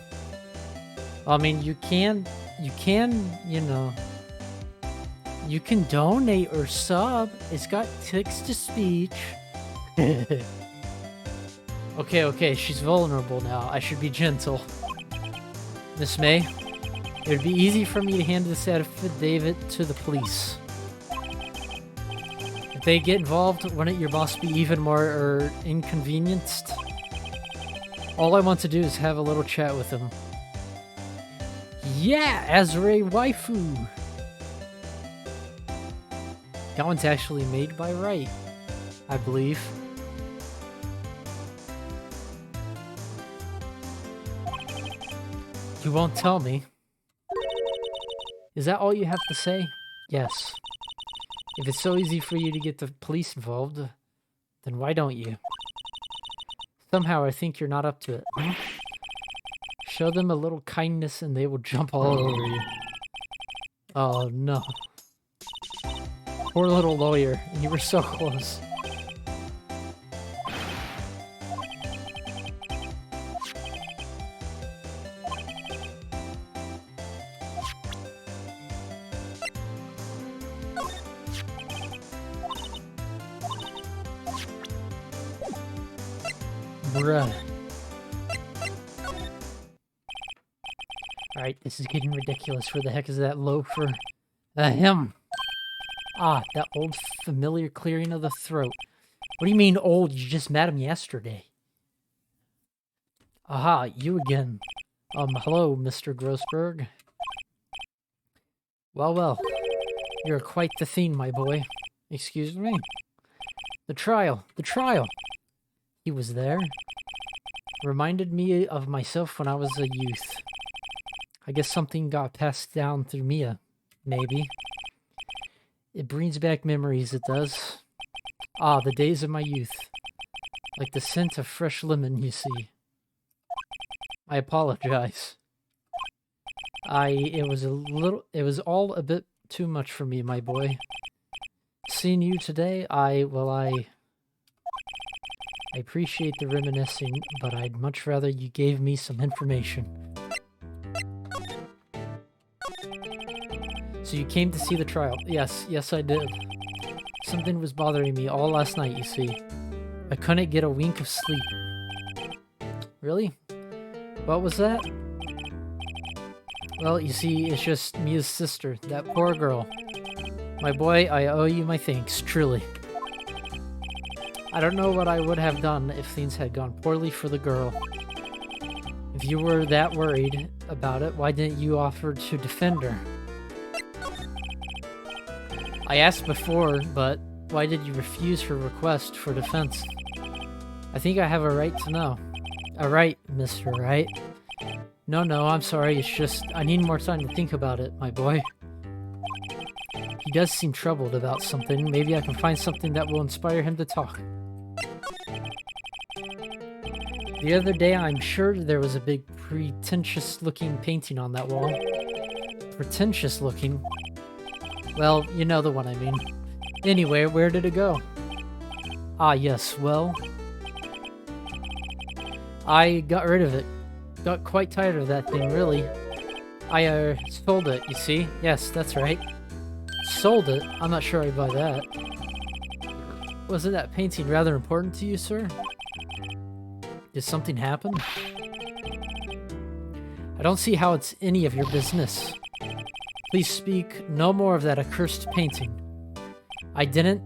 Speaker 1: I mean, you can, you know, you can donate or sub. It's got text-to-speech. Okay, she's vulnerable now. I should be gentle. Miss May, it would be easy for me to hand this affidavit to the police. If they get involved, wouldn't your boss be even more inconvenienced? All I want to do is have a little chat with him. Yeah, Azure Waifu! That one's actually made by Wright, I believe. You won't tell me. Is that all you have to say? Yes. If it's so easy for you to get the police involved, then why don't you? Somehow I think you're not up to it. Show them a little kindness and they will jump all over you. Oh no. Poor little lawyer, and you were so close. Bruh. Alright, this is getting ridiculous. Where the heck is that loafer? Him! Ah, that old familiar clearing of the throat. What do you mean old? You just met him yesterday. Aha, you again. Hello, Mr. Grossberg. Well, you're quite the fiend, my boy. Excuse me? The trial. He was there. Reminded me of myself when I was a youth. I guess something got passed down through Mia, maybe. It brings back memories, it does. Ah, the days of my youth. Like the scent of fresh lemon, you see. I apologize. It was all a bit too much for me, my boy. Seeing you today, I appreciate the reminiscing, but I'd much rather you gave me some information. So you came to see the trial? Yes, I did. Something was bothering me all last night, you see. I couldn't get a wink of sleep. Really? What was that? Well, you see, it's just Mia's sister, that poor girl. My boy, I owe you my thanks, truly. I don't know what I would have done if things had gone poorly for the girl. If you were that worried about it, why didn't you offer to defend her? I asked before, but why did you refuse her request for defense? I think I have a right to know. A right, Mr. Wright. No, I'm sorry, it's just I need more time to think about it, my boy. He does seem troubled about something. Maybe I can find something that will inspire him to talk. The other day, I'm sure there was a big pretentious-looking painting on that wall. Pretentious-looking? Well, you know the one I mean. Anyway, where did it go? Ah, yes, well... I got rid of it. Got quite tired of that thing, really. I, sold it, you see? Yes, that's right. Sold it? I'm not sure I'd buy that. Wasn't that painting rather important to you, sir? Did something happen? I don't see how it's any of your business. Please speak no more of that accursed painting. I didn't...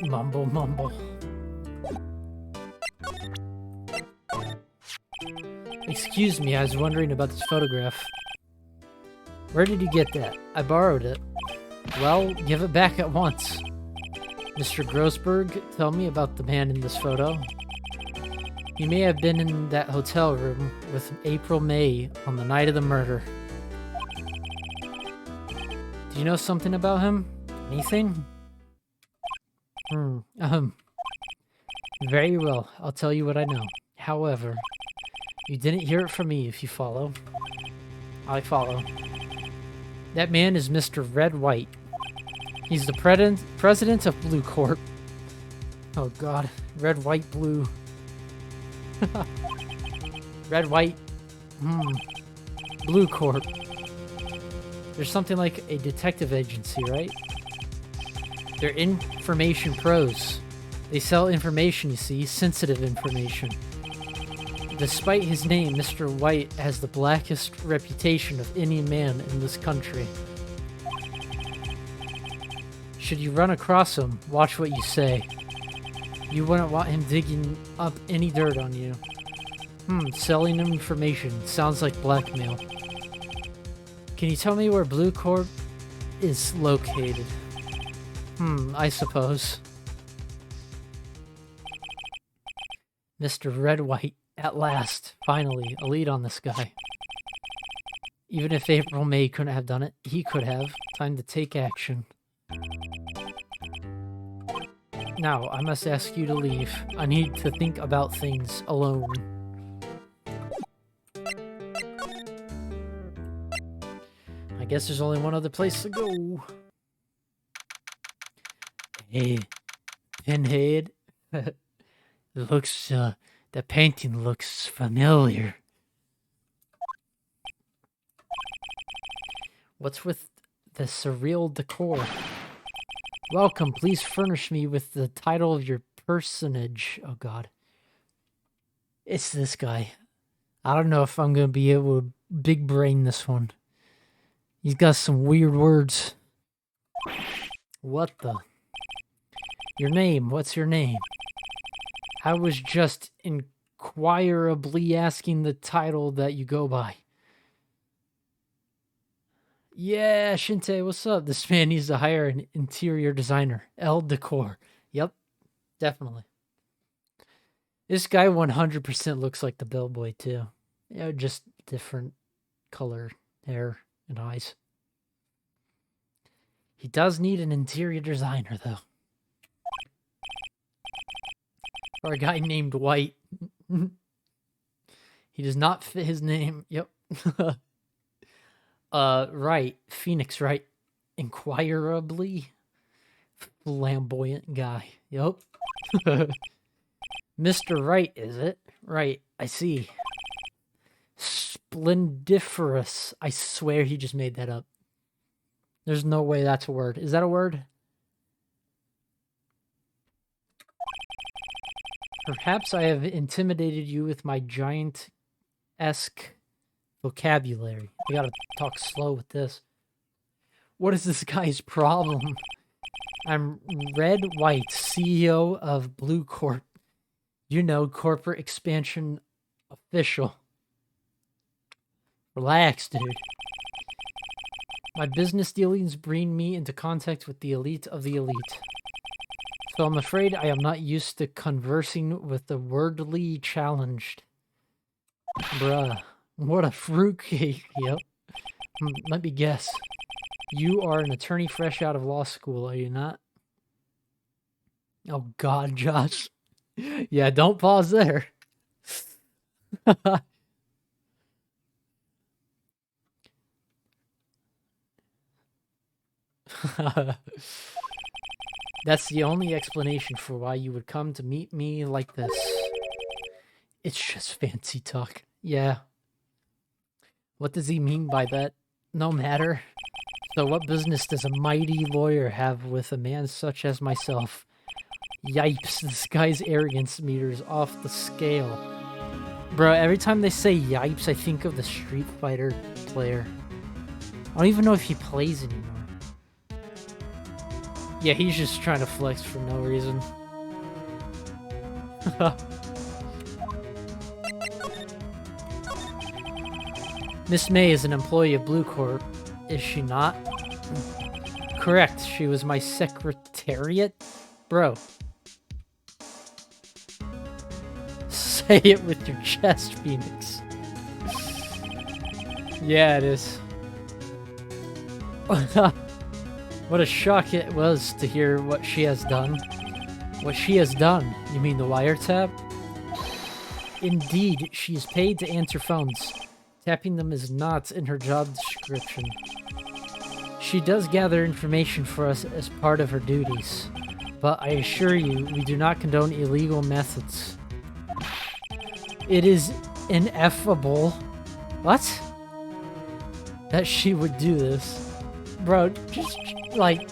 Speaker 1: Mumble. Excuse me, I was wondering about this photograph. Where did you get that? I borrowed it. Well, give it back at once. Mr. Grossberg, tell me about the man in this photo. He may have been in that hotel room with April May on the night of the murder. Do you know something about him? Anything? Very well, I'll tell you what I know. However, you didn't hear it from me, if you follow. I follow. That man is Mr. Red White. He's the president of Blue Corp. Oh god. Red, white, blue. Red, white. Blue Corp. There's something like a detective agency, right? They're information pros. They sell information, you see, sensitive information. Despite his name, Mr. White has the blackest reputation of any man in this country. Should you run across him, watch what you say. You wouldn't want him digging up any dirt on you. Selling information. Sounds like blackmail. Can you tell me where Blue Corp is located? I suppose. Mr. Red White, at last, finally, a lead on this guy. Even if April May couldn't have done it, he could have. Time to take action. Now, I must ask you to leave. I need to think about things alone. guess there's only one other place to go. Hey, Pinhead. It looks, the painting looks familiar. What's with the surreal decor? Welcome, please furnish me with the title of your personage. Oh god. It's this guy. I don't know if I'm gonna be able to big brain this one. He's got some weird words. What the? Your name, what's your name? I was just inquirably asking the title that you go by. Yeah, Shinte, what's up? This man needs to hire an interior designer. L Decor. Yep, definitely. This guy 100% looks like the bellboy, too. Yeah, just different color hair and eyes. He does need an interior designer, though. Or a guy named White. He does not fit his name. Yep. Right. Phoenix Wright. Inquirably flamboyant guy. Yep. Mr. Wright, is it? Right, I see. Splendiferous. I swear he just made that up. There's no way that's a word. Is that a word? Perhaps I have intimidated you with my giant-esque vocabulary. We gotta talk slow with this. What is this guy's problem? I'm Red White, CEO of Blue Corp. You know, corporate expansion official. Relax, dude. My business dealings bring me into contact with the elite of the elite. So I'm afraid I am not used to conversing with the wordly challenged. Bruh, what a fruitcake. Yep. Let me guess. You are an attorney fresh out of law school, are you not? Oh god, Josh. Yeah, don't pause there. That's the only explanation for why you would come to meet me like this. It's just fancy talk. Yeah. What does he mean by that? No matter. So what business does a mighty lawyer have with a man such as myself? Yipes, this guy's arrogance meter's off the scale. Bro, every time they say yipes, I think of the Street Fighter player. I don't even know if he plays anymore. Yeah, he's just trying to flex for no reason. Miss May is an employee of Blue Corp, is she not? Correct, she was my secretariat? Bro. Say it with your chest, Phoenix. Yeah, it is. What a shock it was to hear what she has done. What she has done? You mean the wiretap? Indeed, she is paid to answer phones. Tapping them is not in her job description. She does gather information for us as part of her duties. But I assure you, we do not condone illegal methods. It is ineffable. What? That she would do this. Bro, just, like...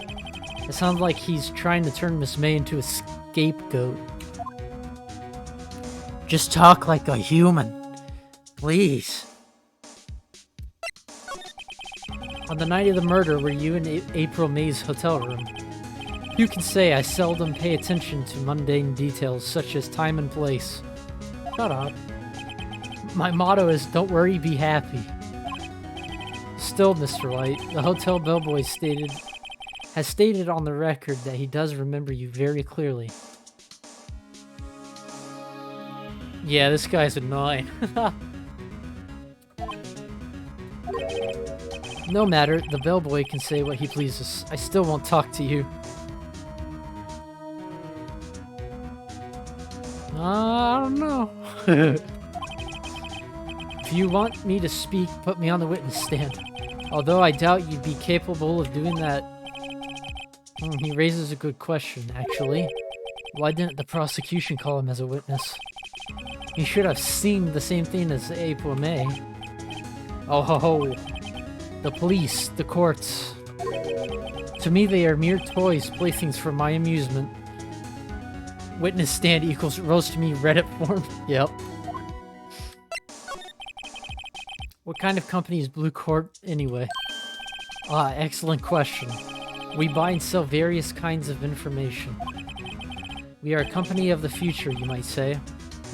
Speaker 1: It sounds like he's trying to turn Miss May into a scapegoat. Just talk like a human. Please. On the night of the murder, were you in April May's hotel room? You can say I seldom pay attention to mundane details such as time and place. Shut up. My motto is, don't worry, be happy. Still, Mr. White, the hotel bellboy has stated on the record that he does remember you very clearly. Yeah, this guy's annoying. No matter, the bellboy can say what he pleases. I still won't talk to you. I don't know. If you want me to speak, put me on the witness stand. Although I doubt you'd be capable of doing that. He raises a good question, actually. Why didn't the prosecution call him as a witness? He should have seen the same thing as April May. Oh ho ho. The police, the courts. To me, they are mere toys, playthings for my amusement. Witness stand equals roast me Reddit form. Yep. What kind of company is Blue Court anyway? Ah, excellent question. We buy and sell various kinds of information. We are a company of the future, you might say.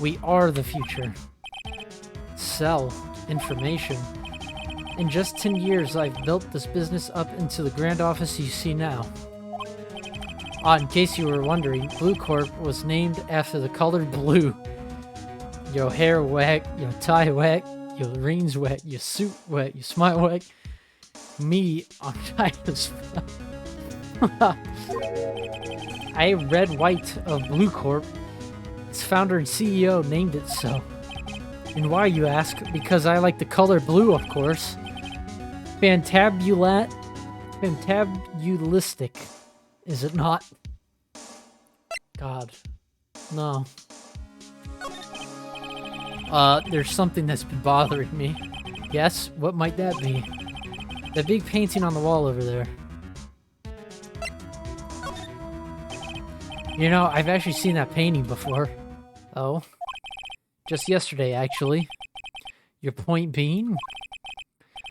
Speaker 1: We are the future. Sell information. In just 10 years, I've built this business up into the grand office you see now. In case you were wondering, Blue Corp was named after the color blue. Your hair wet, your tie wet, your rings wet, your suit wet, your smile wet. Me, I'm tired as fuck. I read white of Blue Corp. Its founder and CEO named it so. And why, you ask? Because I like the color blue, of course. Fantabulistic, is it not? God. No. There's something that's been bothering me. Yes? What might that be? The big painting on the wall over there. You know, I've actually seen that painting before. Oh. Just yesterday, actually. Your point being?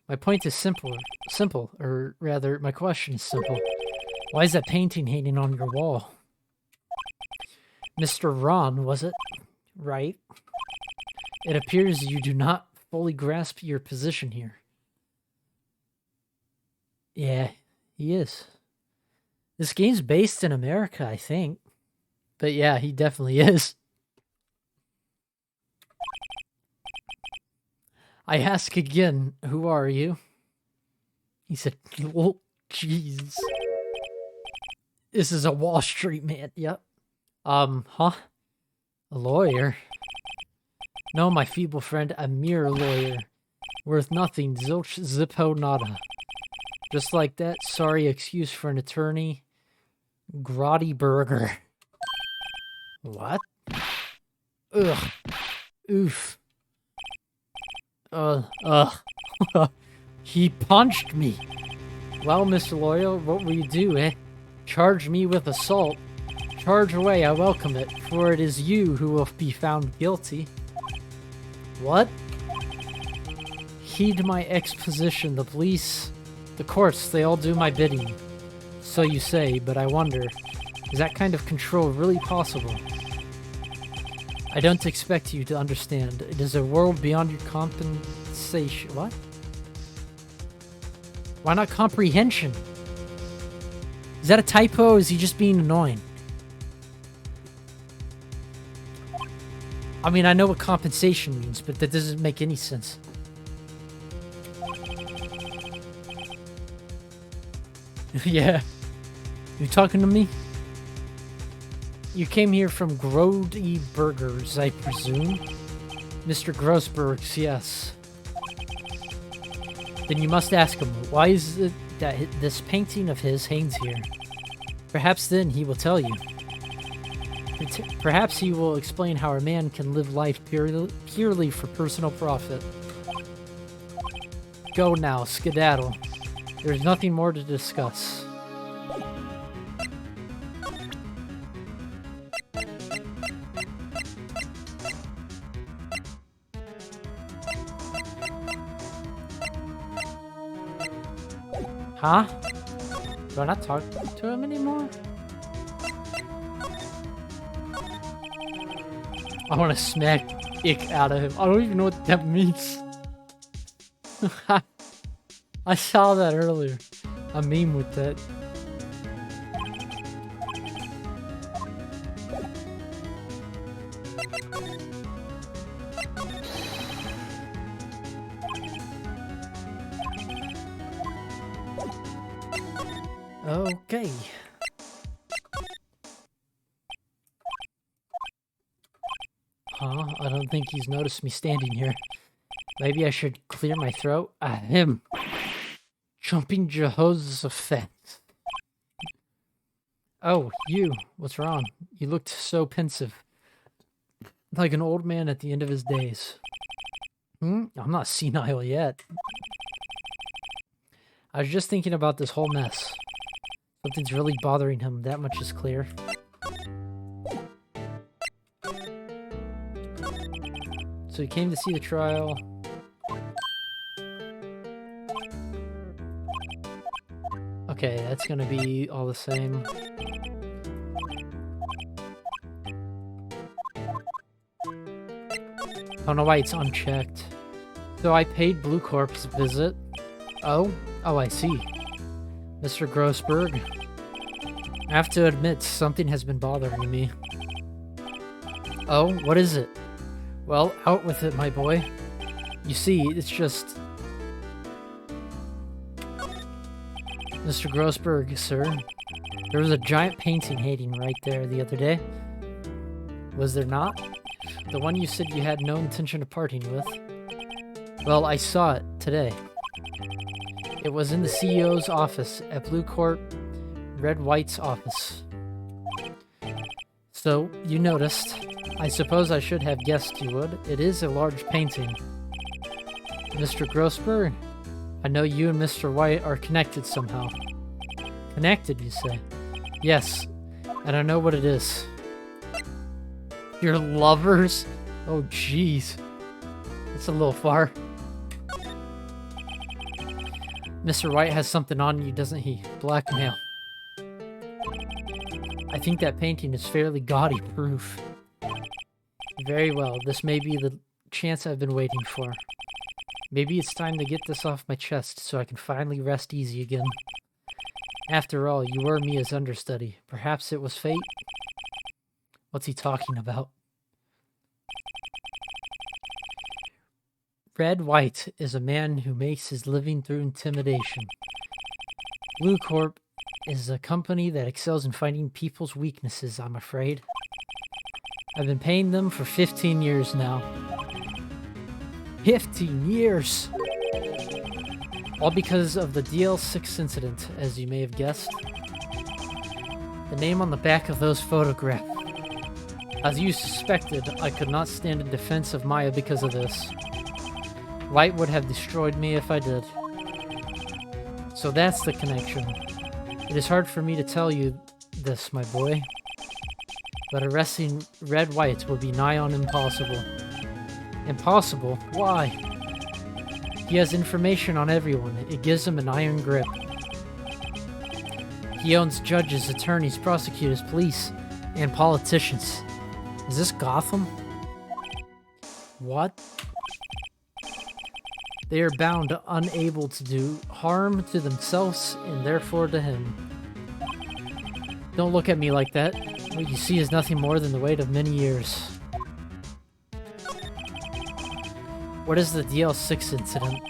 Speaker 1: My point is simple, or rather, my question is simple. Why is that painting hanging on your wall? Mr. Ron, was it? Right. It appears you do not fully grasp your position here. Yeah, he is. This game's based in America, I think. But yeah, he definitely is. I ask again, who are you? He said, oh, jeez. This is a Wall Street man, yep. Huh? A lawyer? No, my feeble friend, a mere lawyer. Worth nothing, zilch zippo nada. Just like that, sorry excuse for an attorney. Grotty burger. What? Ugh. Oof. He punched me. Well, Mr. Lawyer, what will you do, eh? Charge me with assault. Charge away, I welcome it, for it is you who will be found guilty. What? Heed my exposition. The police, the courts, they all do my bidding. So you say, but I wonder, is that kind of control really possible? I don't expect you to understand. It is a world beyond your compensation. What? Why not comprehension? Is that a typo or is he just being annoying? I mean, I know what compensation means, but that doesn't make any sense. Yeah. You talking to me? You came here from Grody Burgers, I presume? Mr. Grossberg's, yes. Then you must ask him, why is it that this painting of his hangs here? Perhaps then he will tell you. Perhaps he will explain how a man can live life purely for personal profit. Go now, skedaddle. There's nothing more to discuss. Huh? Do I not talk to him anymore? I want to smack ick out of him. I don't even know what that means. I saw that earlier. A meme with that. Okay. Huh? I don't think he's noticed me standing here. Maybe I should clear my throat. Him. Jumping Jehoshaphat. Oh, you. What's wrong? You looked so pensive. Like an old man at the end of his days. I'm not senile yet. I was just thinking about this whole mess. Something's really bothering him, that much is clear. So he came to see the trial. Okay, that's gonna be all the same. I don't know why it's unchecked. So I paid Blue Corp's visit. Oh, I see. Mr. Grossberg. I have to admit, something has been bothering me. Oh, what is it? Well, out with it, my boy. You see, it's just... Mr. Grossberg, sir. There was a giant painting hanging right there the other day. Was there not? The one you said you had no intention of parting with. Well, I saw it today. It was in the CEO's office at Blue Corp Red White's office. So, you noticed. I suppose I should have guessed you would. It is a large painting. Mr. Grossberg, I know you and Mr. White are connected somehow. Connected, you say? Yes, and I know what it is. Your lovers? Oh, jeez. That's a little far. Mr. White has something on you, doesn't he? Blackmail. I think that painting is fairly gaudy proof. Very well, this may be the chance I've been waiting for. Maybe it's time to get this off my chest so I can finally rest easy again. After all, you were Mia's understudy. Perhaps it was fate? What's he talking about? Red White is a man who makes his living through intimidation. Blue Corp is a company that excels in finding people's weaknesses, I'm afraid. I've been paying them for 15 years now. 15 years! All because of the DL6 incident, as you may have guessed. The name on the back of those photographs. As you suspected, I could not stand in defense of Maya because of this. White would have destroyed me if I did. So that's the connection. It is hard for me to tell you this, my boy. But arresting Red White will be nigh on impossible. Impossible? Why? He has information on everyone. It gives him an iron grip. He owns judges, attorneys, prosecutors, police, and politicians. Is this Gotham? What? They are bound, unable to do harm to themselves and therefore to him. Don't look at me like that. What you see is nothing more than the weight of many years. What is the DL6 incident?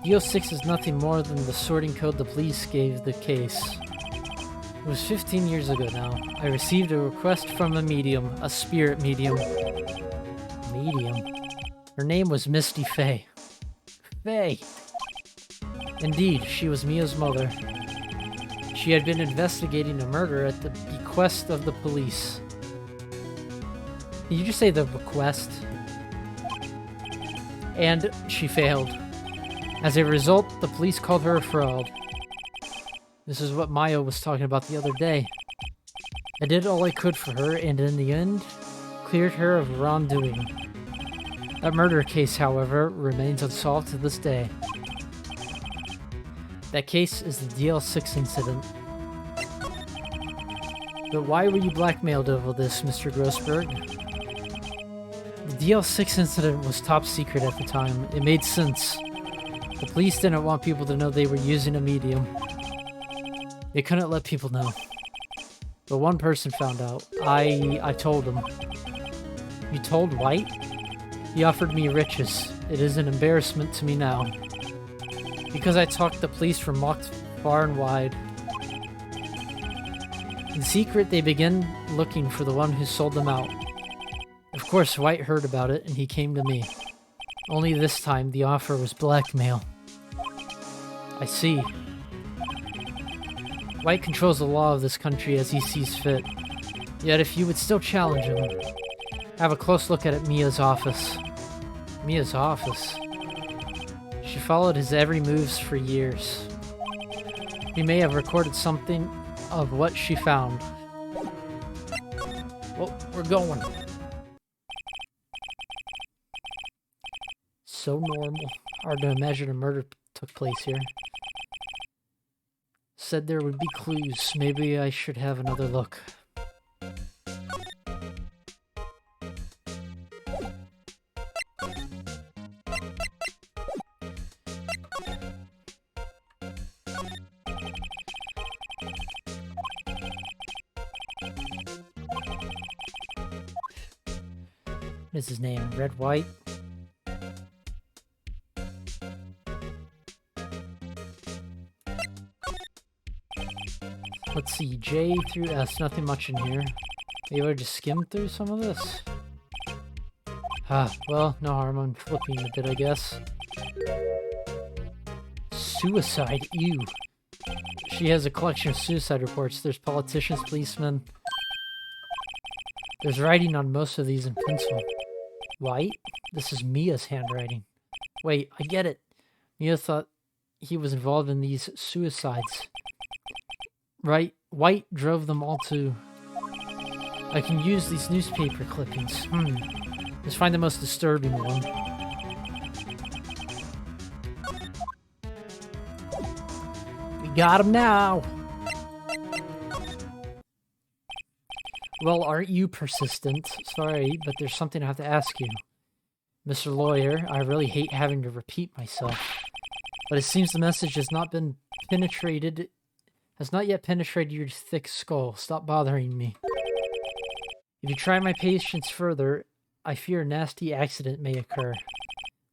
Speaker 1: DL6 is nothing more than the sorting code the police gave the case. It was 15 years ago now. I received a request from a medium, a spirit medium. Medium? Her name was Misty Faye. Faye! Indeed, she was Mia's mother. She had been investigating a murder at the bequest of the police. Did you just say the bequest? And she failed. As a result, the police called her a fraud. This is what Maya was talking about the other day. I did all I could for her, and in the end, cleared her of wrongdoing. That murder case, however, remains unsolved to this day. That case is the DL6 incident. But why were you blackmailed over this, Mr. Grossberg? The DL6 incident was top secret at the time. It made sense. The police didn't want people to know they were using a medium. They couldn't let people know. But one person found out. I told him. You told White? He offered me riches. It is an embarrassment to me now. Because I talked the police were mocked far and wide. In secret, they began looking for the one who sold them out. Of course, White heard about it, and he came to me. Only this time, the offer was blackmail. I see. White controls the law of this country as he sees fit. Yet if you would still challenge him, have a close look at Mia's office. Mia's office? She followed his every moves for years. He may have recorded something of what she found. Well, we're going. So normal. Hard to imagine a murder took place here. Said there would be clues. Maybe I should have another look. What is his name? Red White? Let's see, J through S, nothing much in here. Maybe I just skimmed through some of this? Well, no harm on flipping a bit, I guess. Suicide, ew. She has a collection of suicide reports. There's politicians, policemen. There's writing on most of these in pencil. White? This is Mia's handwriting. Wait, I get it. Mia thought he was involved in these suicides. Right, White drove them all too. I can use these newspaper clippings. Let's find the most disturbing one. We got him now! Well, aren't you persistent? Sorry, but there's something I have to ask you. Mr. Lawyer, I really hate having to repeat myself. But it seems the message has not yet penetrated your thick skull. Stop bothering me. If you try my patience further, I fear a nasty accident may occur.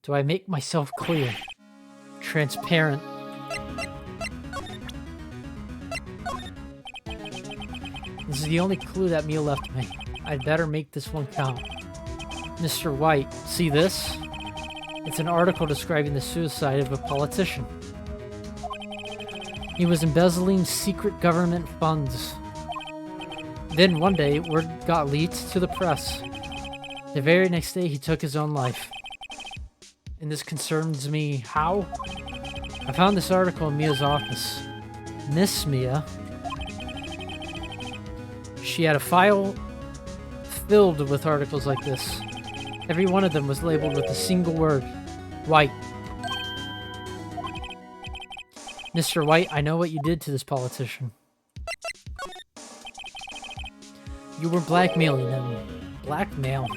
Speaker 1: Do I make myself clear? Transparent. This is the only clue that Mia left me. I'd better make this one count. Mr. White, see this? It's an article describing the suicide of a politician. He was embezzling secret government funds. Then one day, word got leaked to the press. The very next day, he took his own life. And this concerns me. How? I found this article in Mia's office. Miss Mia. She had a file filled with articles like this. Every one of them was labeled with a single word. White. Mr. White, I know what you did to this politician. You were blackmailing him. Blackmail?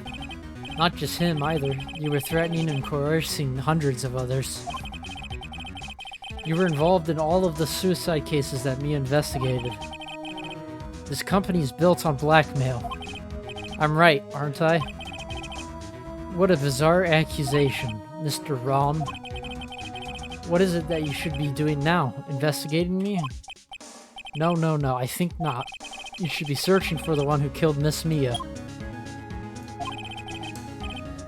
Speaker 1: Not just him, either. You were threatening and coercing hundreds of others. You were involved in all of the suicide cases that Mia investigated. This company is built on blackmail. I'm right, aren't I? What a bizarre accusation, Mr. Ron. What is it that you should be doing now? Investigating me? No, I think not. You should be searching for the one who killed Miss Mia.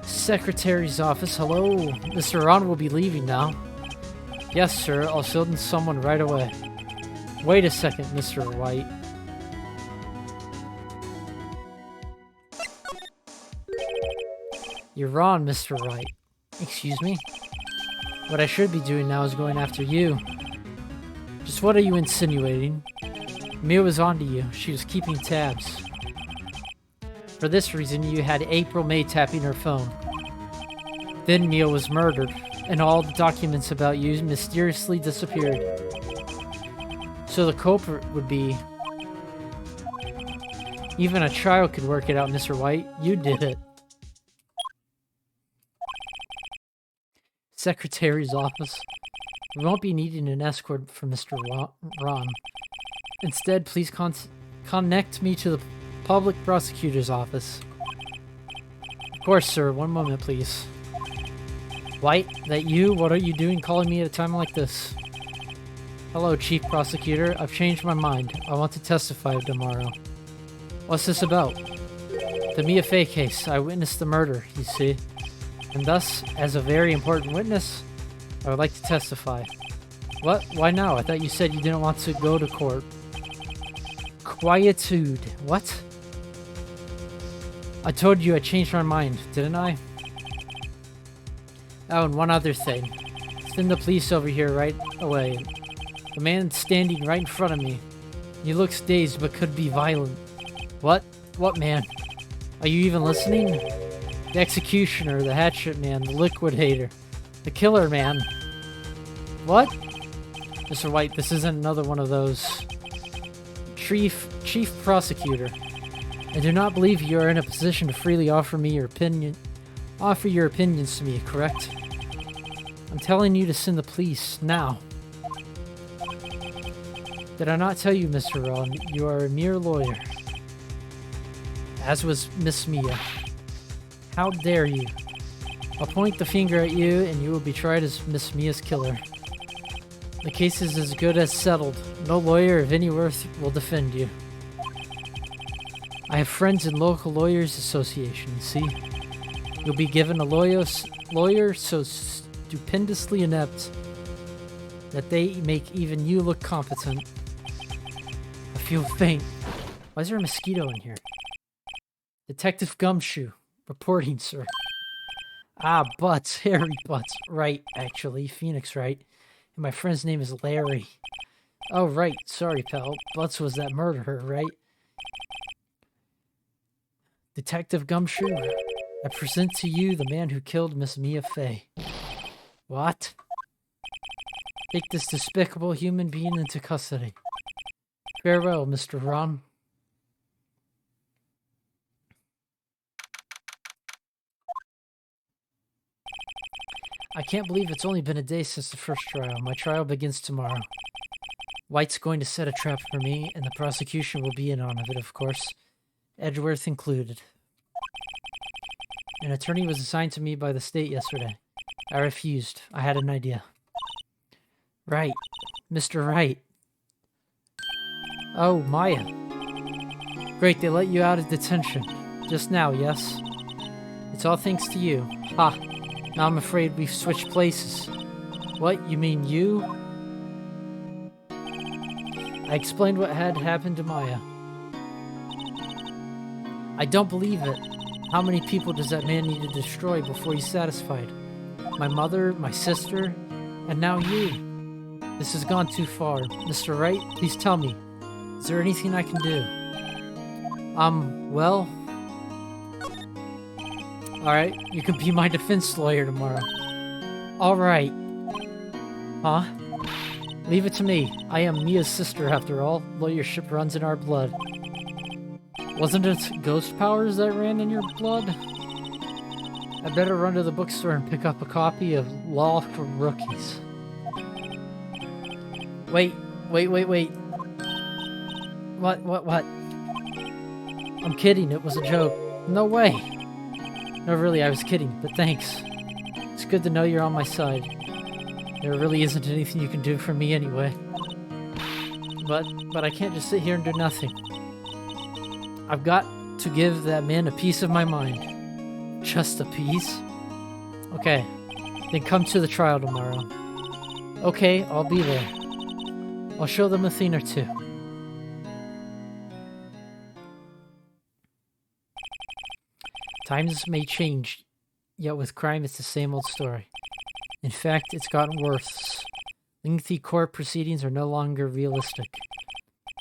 Speaker 1: Secretary's office, hello? Mr. Ron will be leaving now. Yes, sir, I'll send someone right away. Wait a second, Mr. White. You're wrong, Mr. Wright. Excuse me? What I should be doing now is going after you. Just what are you insinuating? Mia was onto you. She was keeping tabs. For this reason, you had April May tapping her phone. Then Mia was murdered, and all the documents about you mysteriously disappeared. So the culprit would be... Even a child could work it out, Mr. White. You did it. Secretary's office. We won't be needing an escort for Mr. Ron. Instead, please connect me to the public prosecutor's office. Of course, sir. One moment, please. White, that you? What are you doing calling me at a time like this? Hello, Chief Prosecutor. I've changed my mind. I want to testify tomorrow. What's this about? The Mia Fey case. I witnessed the murder, you see. And thus, as a very important witness, I would like to testify. What? Why now? I thought you said you didn't want to go to court. Quietude. What? I told you I changed my mind, didn't I? Oh, and one other thing. Send the police over here right away. The man standing right in front of me. He looks dazed but could be violent. What? What man? Are you even listening? The executioner, the hatchet man, the liquidator, the killer man. What? Mr. White, this isn't another one of those. Chief Prosecutor, I do not believe you are in a position to freely offer your opinions to me, correct? I'm telling you to send the police, now. Did I not tell you, Mr. Ron, you are a mere lawyer? As was Miss Mia. How dare you? I'll point the finger at you and you will be tried as Miss Mia's killer. The case is as good as settled. No lawyer of any worth will defend you. I have friends in local lawyers association, see? You'll be given a lawyer so stupendously inept that they make even you look competent. I feel faint. Why is there a mosquito in here? Detective Gumshoe. Reporting, sir. Ah, Butts. Harry Butts. Right, actually. Phoenix Wright. And my friend's name is Larry. Oh, right. Sorry, pal. Butts was that murderer, right? Detective Gumshoe, I present to you the man who killed Miss Mia Fey. What? Take this despicable human being into custody. Farewell, Mr. Ron. I can't believe it's only been a day since the first trial. My trial begins tomorrow. White's going to set a trap for me, and the prosecution will be in on it, of course. Edgeworth included. An attorney was assigned to me by the state yesterday. I refused. I had an idea. Right. Mr. Wright. Oh, Maya. Great, they let you out of detention. Just now, yes? It's all thanks to you. Ha! Now I'm afraid we've switched places. What, you mean you? I explained what had happened to Maya. I don't believe it. How many people does that man need to destroy before he's satisfied? My mother, my sister, and now you. This has gone too far. Mr. Wright, please tell me. Is there anything I can do? Well... Alright, you can be my defense lawyer tomorrow. Alright. Huh? Leave it to me. I am Mia's sister, after all. Lawyership runs in our blood. Wasn't it ghost powers that ran in your blood? I better run to the bookstore and pick up a copy of Law for Rookies. Wait. What? I'm kidding, it was a joke. No way. No, really, I was kidding, but thanks. It's good to know you're on my side. There really isn't anything you can do for me anyway. But I can't just sit here and do nothing. I've got to give that man a piece of my mind. Just a piece? Okay, then come to the trial tomorrow. Okay, I'll be there. I'll show them a thing or two. Times may change, yet with crime it's the same old story. In fact, it's gotten worse. Lengthy court proceedings are no longer realistic.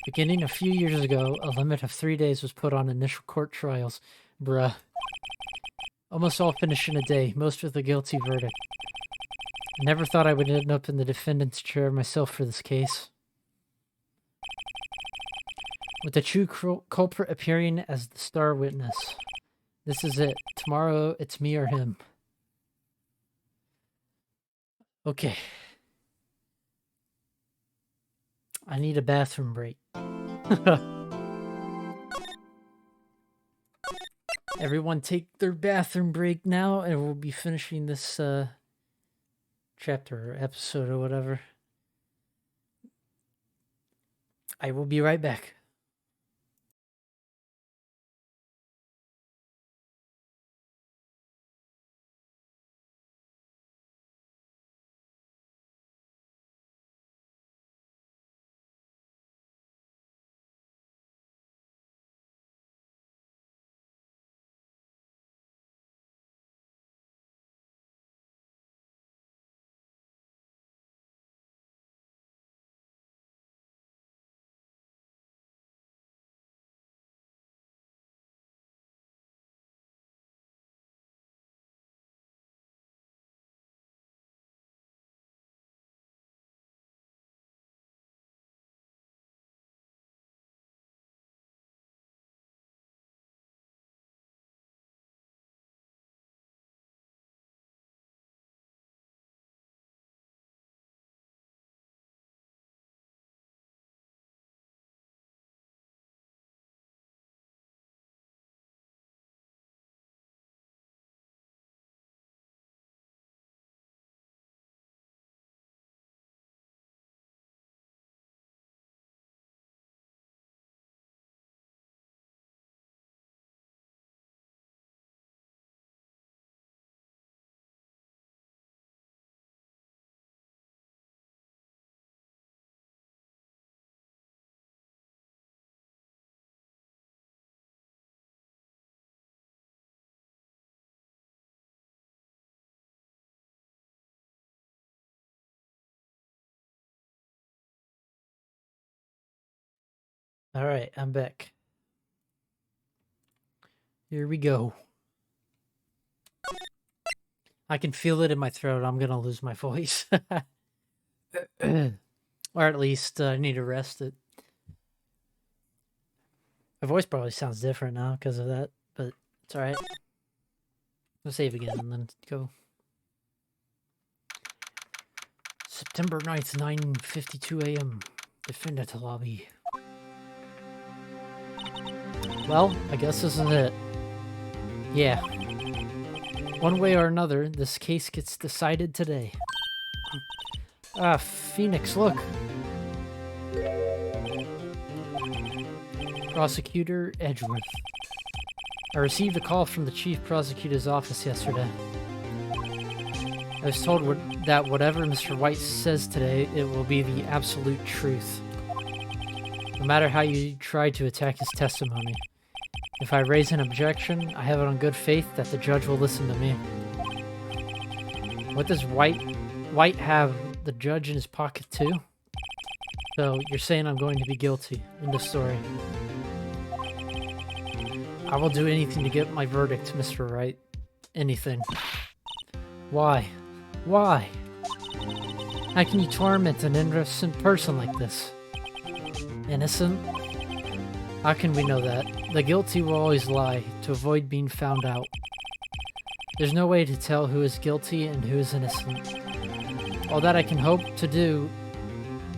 Speaker 1: Beginning a few years ago, a limit of 3 days was put on initial court trials. Bruh. Almost all finish in a day, most with a guilty verdict. I never thought I would end up in the defendant's chair myself for this case. With the true culprit appearing as the star witness. This is it. Tomorrow, it's me or him. Okay. I need a bathroom break. Everyone take their bathroom break now, and we'll be finishing this chapter or episode or whatever. I will be right back. Alright, I'm back. Here we go. I can feel it in my throat. I'm gonna lose my voice. Or at least I need to rest it. My voice probably sounds different now because of that, but it's alright. We'll save again and then go. September 9th, 9:52 a.m. Defendant lobby. Well, I guess this is it. Yeah. One way or another, this case gets decided today. Ah, Phoenix, look. Prosecutor Edgeworth. I received a call from the chief prosecutor's office yesterday. I was told that whatever Mr. White says today, it will be the absolute truth. No matter how you try to attack his testimony. If I raise an objection, I have it on good faith that the judge will listen to me. What does White have the judge in his pocket too? So you're saying I'm going to be guilty in this story. I will do anything to get my verdict, Mr. Wright. Anything. Why? Why? How can you torment an innocent person like this? Innocent? How can we know that? The guilty will always lie to avoid being found out. There's no way to tell who is guilty and who is innocent. All that I can hope to do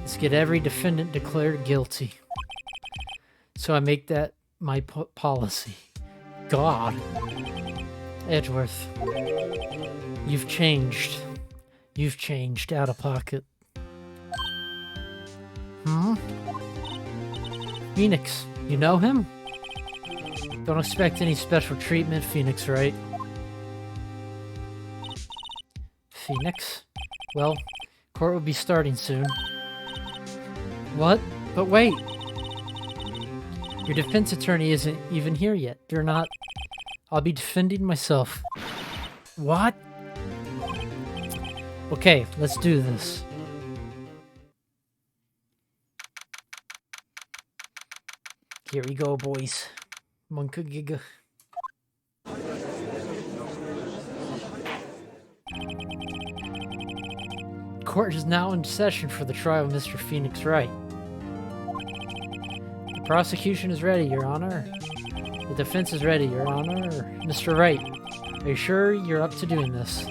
Speaker 1: is get every defendant declared guilty. So I make that my policy. God. Edgeworth. You've changed. You've changed out of pocket. Phoenix, you know him? Don't expect any special treatment, Phoenix Wright. Phoenix? Well, court will be starting soon. What? But wait! Your defense attorney isn't even here yet. You're not... I'll be defending myself. What? Okay, let's do this. Here we go, boys. Monka Giga. Court is now in session for the trial of Mr. Phoenix Wright. The prosecution is ready, Your Honor. The defense is ready, Your Honor. Mr. Wright, are you sure you're up to doing this?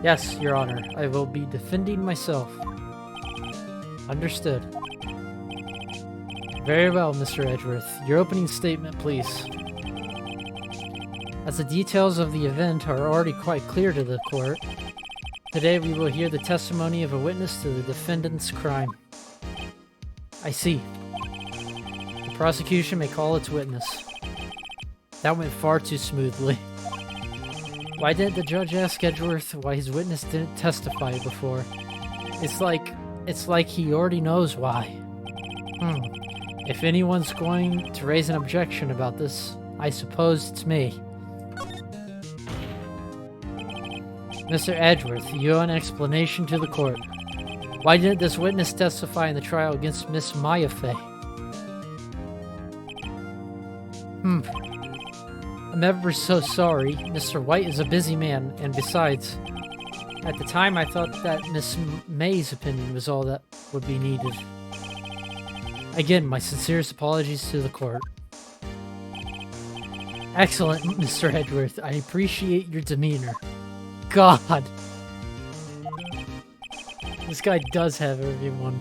Speaker 1: Yes, Your Honor. I will be defending myself. Understood. Very well, Mr. Edgeworth. Your opening statement, please. As the details of the event are already quite clear to the court, today we will hear the testimony of a witness to the defendant's crime. I see. The prosecution may call its witness. That went far too smoothly. Why didn't the judge ask Edgeworth why his witness didn't testify before? It's like he already knows why. If anyone's going to raise an objection about this, I suppose it's me. Mr. Edgeworth, you owe an explanation to the court. Why didn't this witness testify in the trial against Miss Maya Fey? I'm ever so sorry. Mr. White is a busy man, and besides, at the time I thought that Miss May's opinion was all that would be needed. Again, my sincerest apologies to the court. Excellent, Mr. Edgeworth. I appreciate your demeanor. God! This guy does have everyone.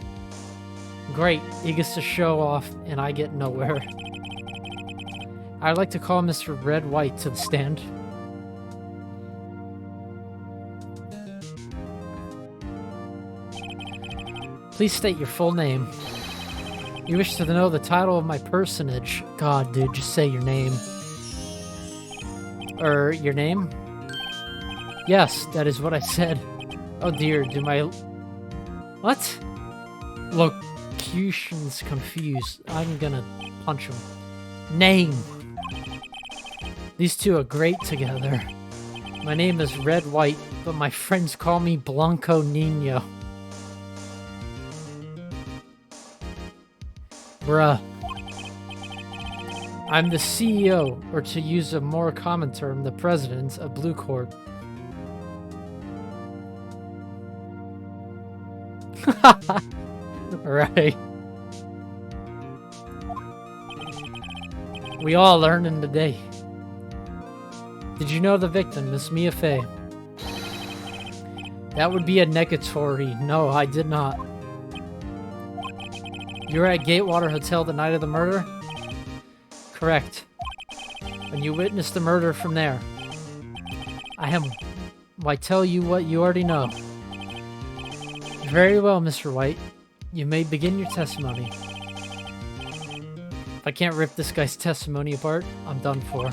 Speaker 1: Great, he gets to show off, and I get nowhere. I'd like to call Mr. Red White to the stand. Please state your full name. You wish to know the title of my personage. God, dude, just say your name. Your name? Yes, that is what I said. Oh dear, do my... What? Locution's confused. I'm gonna punch him. Name! These two are great together. My name is Red White, but my friends call me Blanco Nino. Bruh. I'm the CEO, or to use a more common term, the president of Blue Corp. Right. We all learning today. Did you know the victim, Miss Mia Fey? That would be a negatory. No, I did not. You were at Gatewater Hotel the night of the murder? Correct. And you witnessed the murder from there. I am. Why tell you what you already know? Very well, Mr. White. You may begin your testimony. If I can't rip this guy's testimony apart, I'm done for.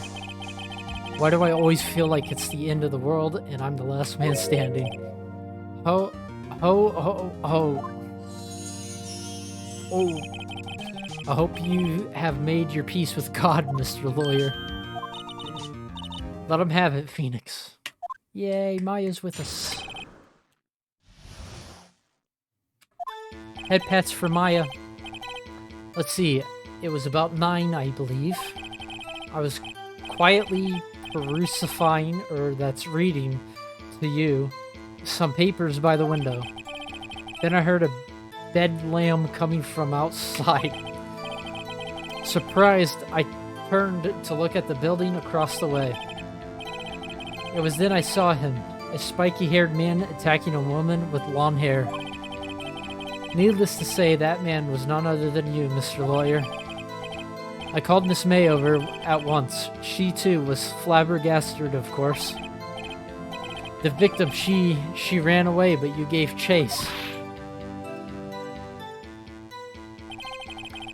Speaker 1: Why do I always feel like it's the end of the world and I'm the last man standing? Ho, ho, ho, ho. Oh. I hope you have made your peace with God, Mr. Lawyer. Let him have it, Phoenix. Yay, Maya's with us. Head pats for Maya. Let's see. It was about 9, I believe. I was quietly perusifying, or that's reading, to you, some papers by the window. Then I heard a bedlam coming from outside. Surprised, I turned to look at the building across the way. It was then I saw him, a spiky-haired man attacking a woman with long hair. Needless to say, that man was none other than you, Mr. Lawyer. I called Miss May over at once. She, too, was flabbergasted, of course. The victim, she ran away, but you gave chase.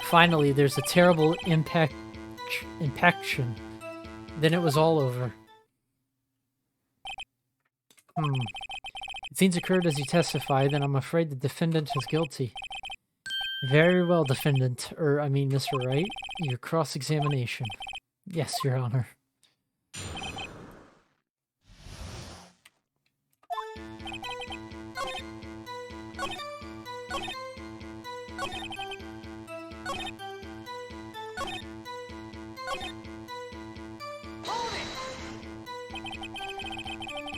Speaker 1: Finally, there's a terrible impaction. Then it was all over. Scenes occurred as you testify, then I'm afraid the defendant is guilty. Very well, defendant. Mr. Wright. Your cross-examination. Yes, Your Honor.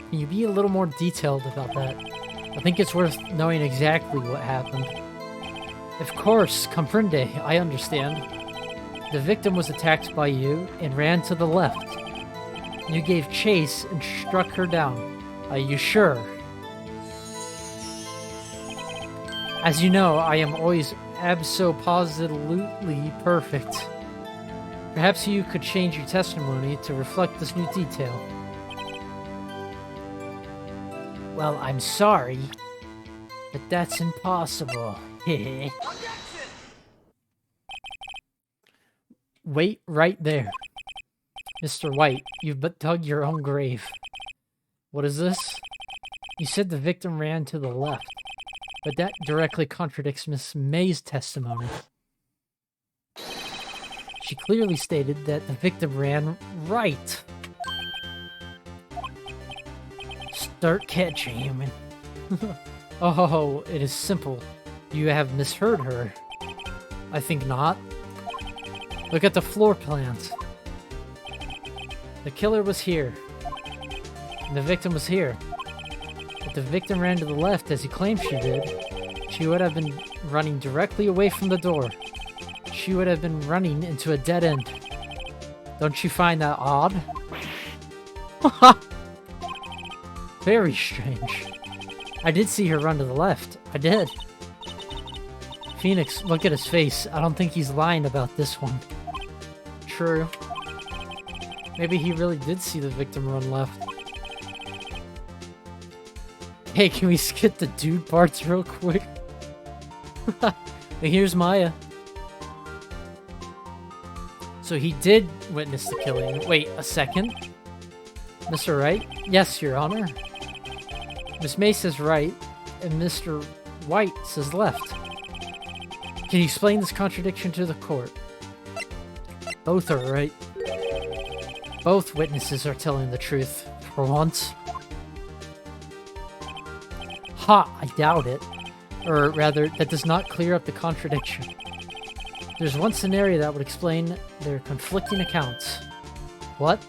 Speaker 1: Can you be a little more detailed about that? I think it's worth knowing exactly what happened. Of course, comprende, I understand. The victim was attacked by you and ran to the left. You gave chase and struck her down. Are you sure? As you know, I am always abso-positively perfect. Perhaps you could change your testimony to reflect this new detail. Well, I'm sorry, but that's impossible. Wait right there. Mr. White, you've but dug your own grave. What is this? You said the victim ran to the left, but that directly contradicts Miss May's testimony. She clearly stated that the victim ran right. Start catching, human. Oh, it is simple. You have misheard her. I think not. Look at the floor plans. The killer was here. And the victim was here. If the victim ran to the left as he claimed she did, she would have been running directly away from the door. She would have been running into a dead end. Don't you find that odd? Very strange. I did see her run to the left. I did. Phoenix, look at his face. I don't think he's lying about this one. True. Maybe he really did see the victim run left. Hey, can we skip the dude parts real quick? And here's Maya. So he did witness the killing. Wait, a second? Mr. Wright? Yes, Your Honor. Miss May says right, and Mr. White says left. Can you explain this contradiction to the court? Both are right. Both witnesses are telling the truth, for once. Ha, I doubt it. Or rather, that does not clear up the contradiction. There's one scenario that would explain their conflicting accounts. What?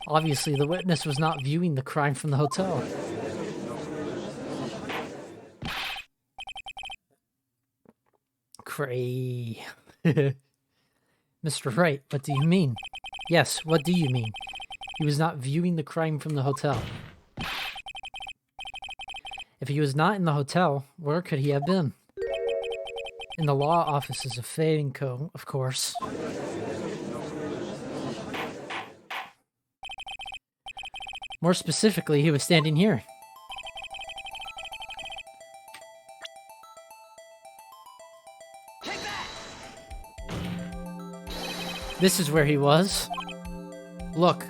Speaker 1: Obviously, the witness was not viewing the crime from the hotel. Cray. Mr. Wright, what do you mean? Yes, what do you mean? He was not viewing the crime from the hotel. If he was not in the hotel, where could he have been? In the law offices of Phoenix, of course. More specifically, he was standing here. This is where he was. Look.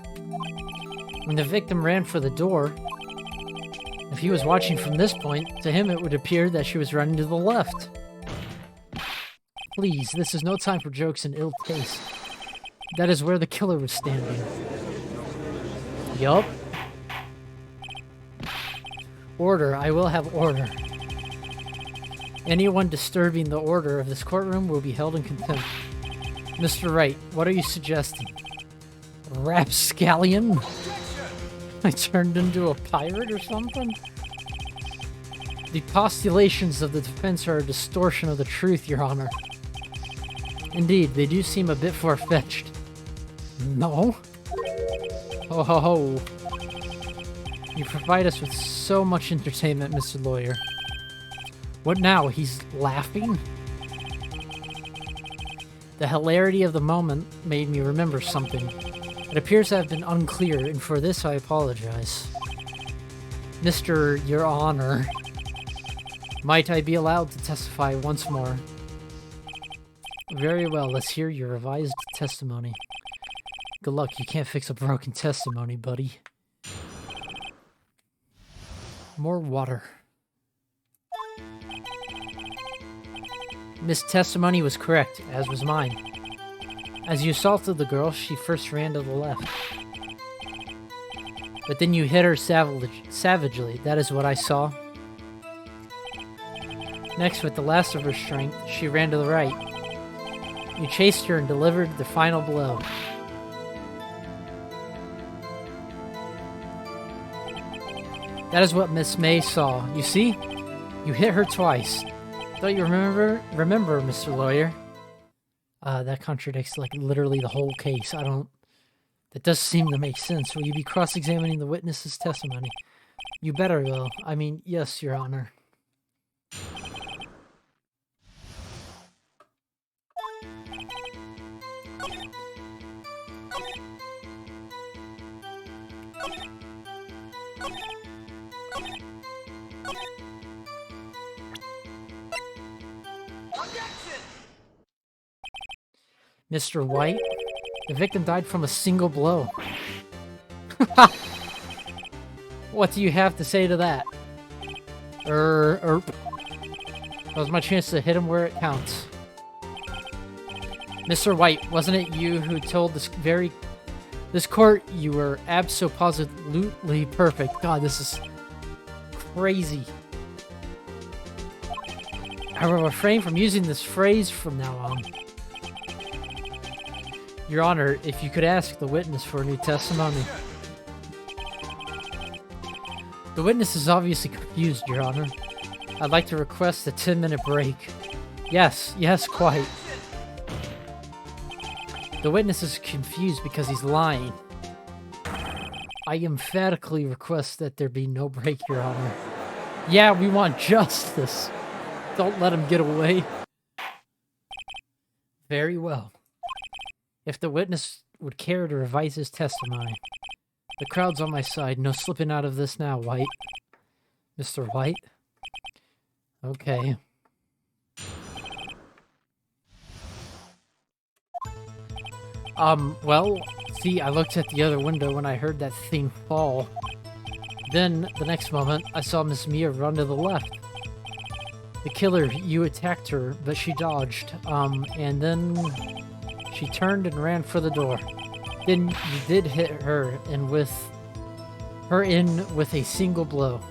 Speaker 1: When the victim ran for the door, if he was watching from this point, to him it would appear that she was running to the left. Please, this is no time for jokes and ill taste. That is where the killer was standing. Yup. Order. I will have order. Anyone disturbing the order of this courtroom will be held in contempt. Mr. Wright, what are you suggesting? Rapscallion? I turned into a pirate or something? The postulations of the defense are a distortion of the truth, Your Honor. Indeed, they do seem a bit far-fetched. No? Oh ho ho. You provide us with so much entertainment, Mr. Lawyer. What now? He's laughing? The hilarity of the moment made me remember something. It appears to have been unclear, and for this I apologize. Mr. Your Honor, might I be allowed to testify once more? Very well, let's hear your revised testimony. Good luck, you can't fix a broken testimony, buddy. More water. Miss Testimony was correct, as was mine. As you assaulted the girl, she first ran to the left. But then you hit her savagely. That is what I saw. Next, with the last of her strength, she ran to the right. You chased her and delivered the final blow. That is what Miss May saw. You see? You hit her twice. Don't you remember, Mr. Lawyer? That contradicts, like, literally the whole case. That does seem to make sense. Will you be cross-examining the witness's testimony? You better will. I mean, yes, Your Honor. Mr. White, the victim died from a single blow. What do you have to say to that? That was my chance to hit him where it counts. Mr. White, wasn't it you who told this court you were abso-positively perfect? God, this is crazy. I will refrain from using this phrase from now on. Your Honor, if you could ask the witness for a new testimony. The witness is obviously confused, Your Honor. I'd like to request a 10-minute break. Yes, quite. The witness is confused because he's lying. I emphatically request that there be no break, Your Honor. Yeah, we want justice. Don't let him get away. Very well. If the witness would care to revise his testimony. The crowd's on my side. No slipping out of this now, White. Mr. White? Okay. Well, see, I looked at the other window when I heard that thing fall. Then, the next moment, I saw Miss Mia run to the left. The killer, you attacked her, but she dodged. And then she turned and ran for the door. Then you did hit her in with a single blow.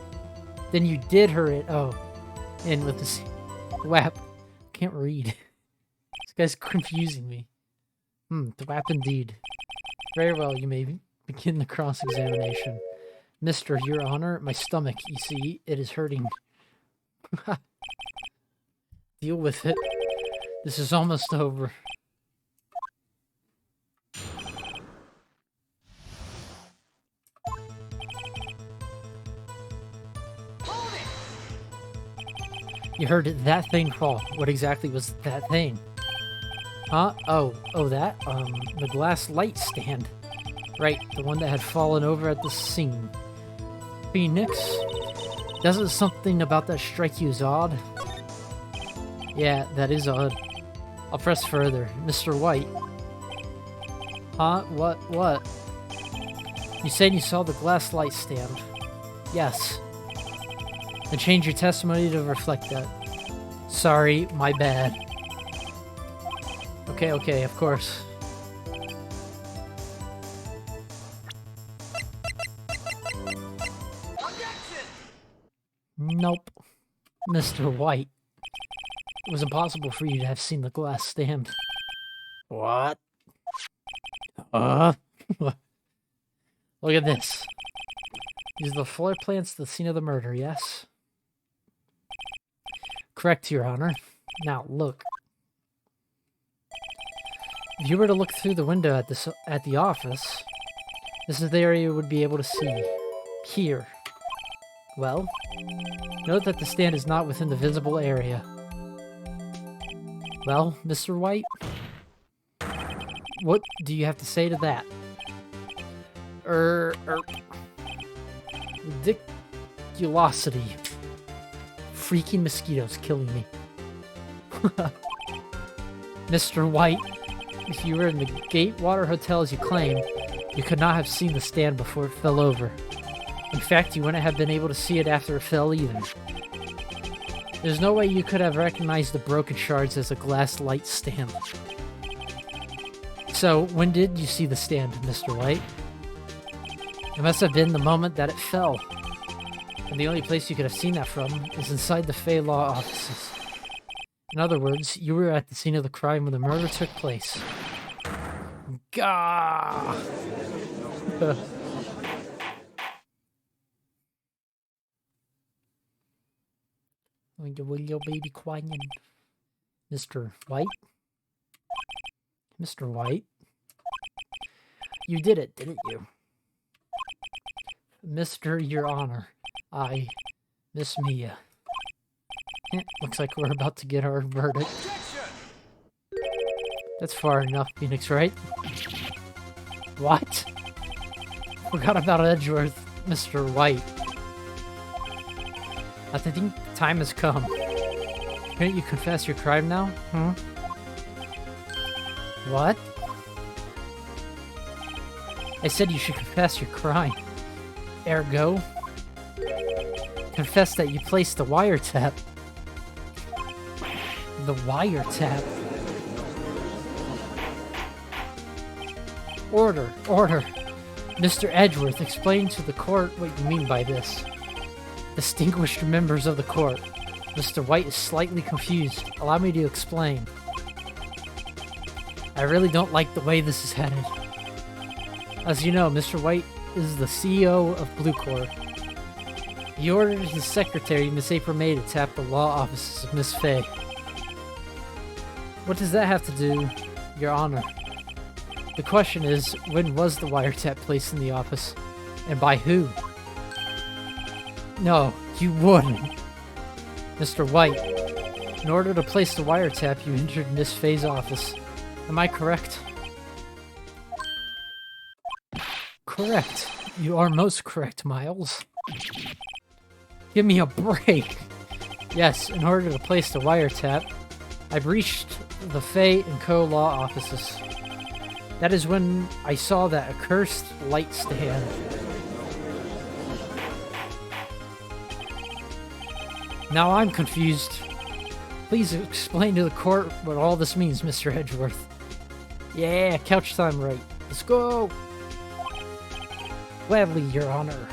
Speaker 1: Then you did her in with a whap. can't read. This guy's confusing me. Thwap indeed. Very well, you may begin the cross-examination. Mister, Your Honor, my stomach, you see, it is hurting. Deal with it. This is almost over. You heard that thing fall. What exactly was that thing? Huh? Oh, that? The glass light stand. Right, the one that had fallen over at the scene. Phoenix? Doesn't something about that strike you as odd? Yeah, that is odd. I'll press further. Mr. White. Huh? What? You said you saw the glass light stand. Yes. Then change your testimony to reflect that. Sorry, my bad. Okay, of course. Nope. Mr. White. It was impossible for you to have seen the glass stand. What? Look at this. These are the floor plans to the scene of the murder, yes? Correct, Your Honor. Now, look. If you were to look through the window at the office, this is the area you would be able to see. Here. Well, note that the stand is not within the visible area. Well, Mr. White? What do you have to say to that? Ridiculosity. Freaking mosquitoes killing me. Mr. White, if you were in the Gatewater Hotel as you claim, you could not have seen the stand before it fell over. In fact, you wouldn't have been able to see it after it fell either. There's no way you could have recognized the broken shards as a glass light stand. So, when did you see the stand, Mr. White? It must have been the moment that it fell. And the only place you could have seen that from is inside the Fey Law offices. In other words, you were at the scene of the crime when the murder took place. Gah! Will your baby crying? Mr. White? Mr. White? You did it, didn't you? Mr. Your Honor, I, Miss Mia. Looks like we're about to get our verdict. That's far enough, Phoenix Wright. What? Forgot about Edgeworth, Mr. White. I think time has come. Can't you confess your crime now? What? I said you should confess your crime. Ergo, confess that you placed the wiretap. The wiretap? Order! Mr. Edgeworth, explain to the court what you mean by this. Distinguished members of the court, Mr. White is slightly confused. Allow me to explain. I really don't like the way this is headed. As you know, Mr. White is the CEO of Blue Corps. He ordered his secretary, Miss April May, to tap the law offices of Miss Fey. What does that have to do, Your Honor? The question is, when was the wiretap placed in the office? And by who? No, you wouldn't. Mr. White, in order to place the wiretap, you entered Miss Fey's office. Am I correct? Correct. You are most correct, Miles. Give me a break. Yes, in order to place the wiretap, I breached the Fey and Co. law offices. That is when I saw that accursed light stand. Now I'm confused. Please explain to the court what all this means, Mr. Edgeworth. Yeah, couch time, right. Let's go! Gladly, Your Honor.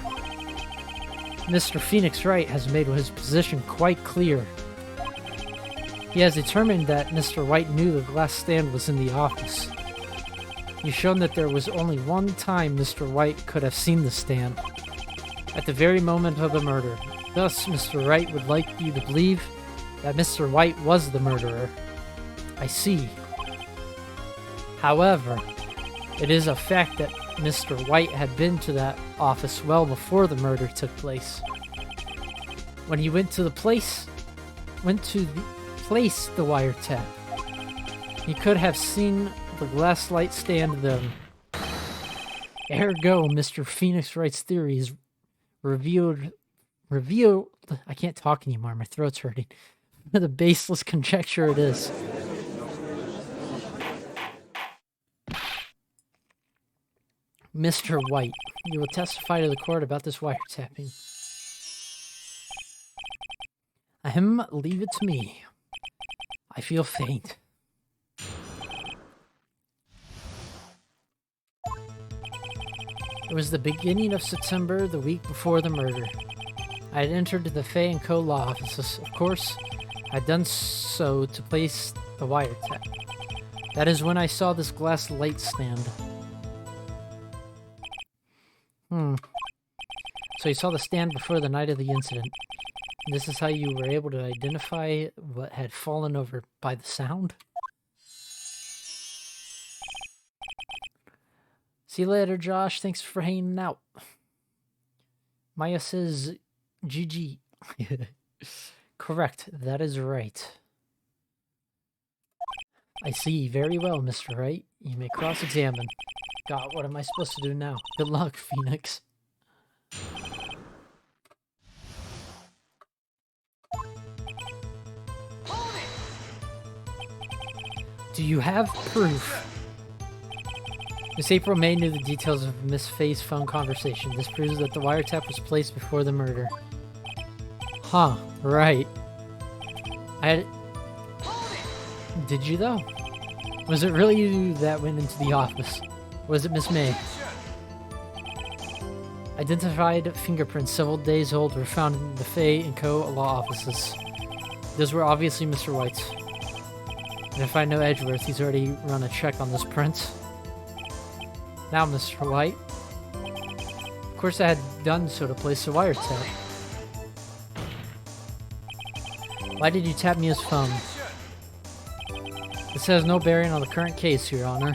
Speaker 1: Mr. Phoenix Wright has made his position quite clear. He has determined that Mr. White knew the glass stand was in the office. He's shown that there was only one time Mr. White could have seen the stand, at the very moment of the murder. Thus, Mr. Wright would like you to believe that Mr. White was the murderer. I see. However, it is a fact that Mr. White had been to that office well before the murder took place. When he went to the place the wiretap, he could have seen the glass light stand then. Ergo, Mr. Phoenix Wright's theory is revealed. I can't talk anymore. My throat's hurting. The baseless conjecture it is. Mr. White, you will testify to the court about this wiretapping. Leave it to me. I feel faint. It was the beginning of September, the week before the murder. I had entered the Fay & Co. law offices. Of course, I had done so to place the wiretap. That is when I saw this glass light stand. So you saw the stand before the night of the incident. This is how you were able to identify what had fallen over by the sound? See you later, Josh. Thanks for hanging out. Maya says GG. Correct. That is right. I see. Very well, Mr. Wright. You may cross-examine. God, what am I supposed to do now? Good luck, Phoenix. Do you have proof? Miss April May knew the details of Miss Faye's phone conversation. This proves that the wiretap was placed before the murder. Huh, right. Did you though? Was it really you that went into the office? Or was it Miss May? Identified fingerprints several days old were found in the Fay & Co. law offices. Those were obviously Mr. White's. And if I know Edgeworth, he's already run a check on this print. Now, Mr. White. Of course I had done so to place the wiretap. Why did you tap me his phone? This has no bearing on the current case, Your Honor.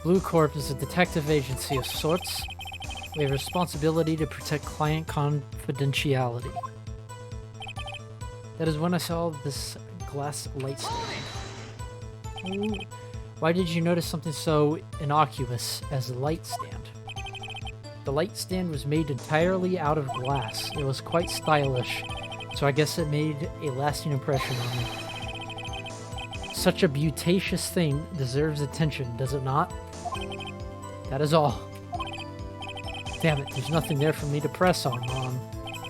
Speaker 1: Blue Corp is a detective agency of sorts. We have a responsibility to protect client confidentiality. That is when I saw this glass light stand. Ooh. Why did you notice something so innocuous as a light stand? The light stand was made entirely out of glass. It was quite stylish, so I guess it made a lasting impression on me. Such a beauteous thing deserves attention, does it not? That is all. Damn it, there's nothing there for me to press on.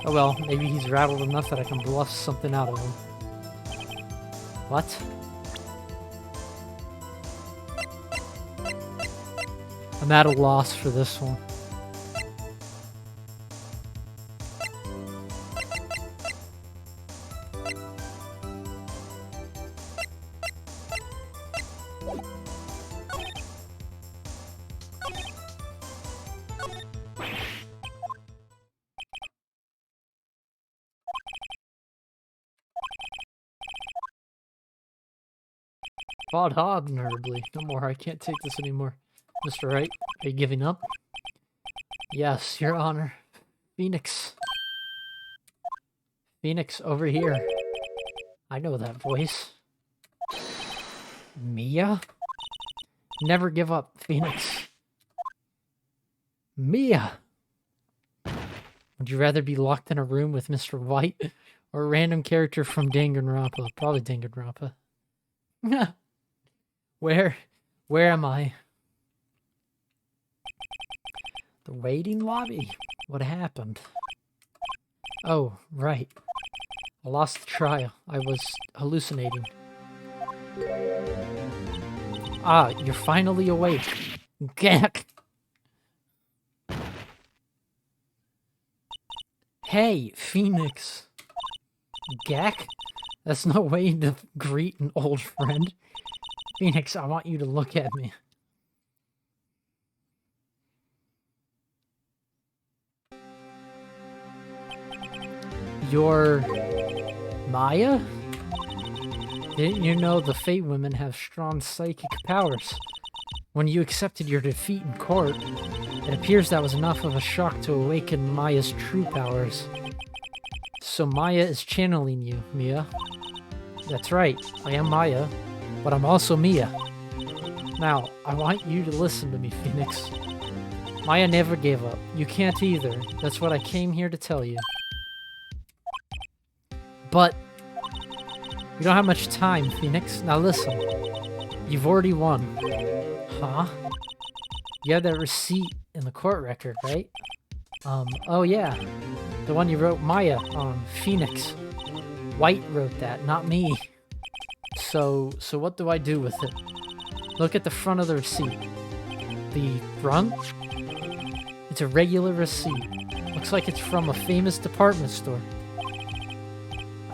Speaker 1: Oh well, maybe he's rattled enough that I can bluff something out of him. What? I'm at a loss for this one. Fought honorably. No more. I can't take this anymore. Mr. Wright, are you giving up? Yes, Your Honor. Phoenix. Phoenix, over here. I know that voice. Mia? Never give up, Phoenix. Mia! Would you rather be locked in a room with Mr. White or a random character from Danganronpa? Probably Danganronpa. Where am I? The waiting lobby? What happened? Oh, right. I lost the trial. I was hallucinating. Ah, you're finally awake. Gak! Hey, Phoenix. Gak? That's no way to greet an old friend. Phoenix, I want you to look at me. You're Maya? Didn't you know the Fate Women have strong psychic powers? When you accepted your defeat in court, it appears that was enough of a shock to awaken Maya's true powers. So Maya is channeling you, Mia. That's right, I am Maya, but I'm also Mia. Now, I want you to listen to me, Phoenix. Maya never gave up. You can't either. That's what I came here to tell you. But we don't have much time, Phoenix. Now listen. You've already won. Huh? You have that receipt in the court record, right? Oh yeah. The one you wrote Maya on, Phoenix. White wrote that, not me. So what do I do with it? Look at the front of the receipt. The front? It's a regular receipt. Looks like it's from a famous department store.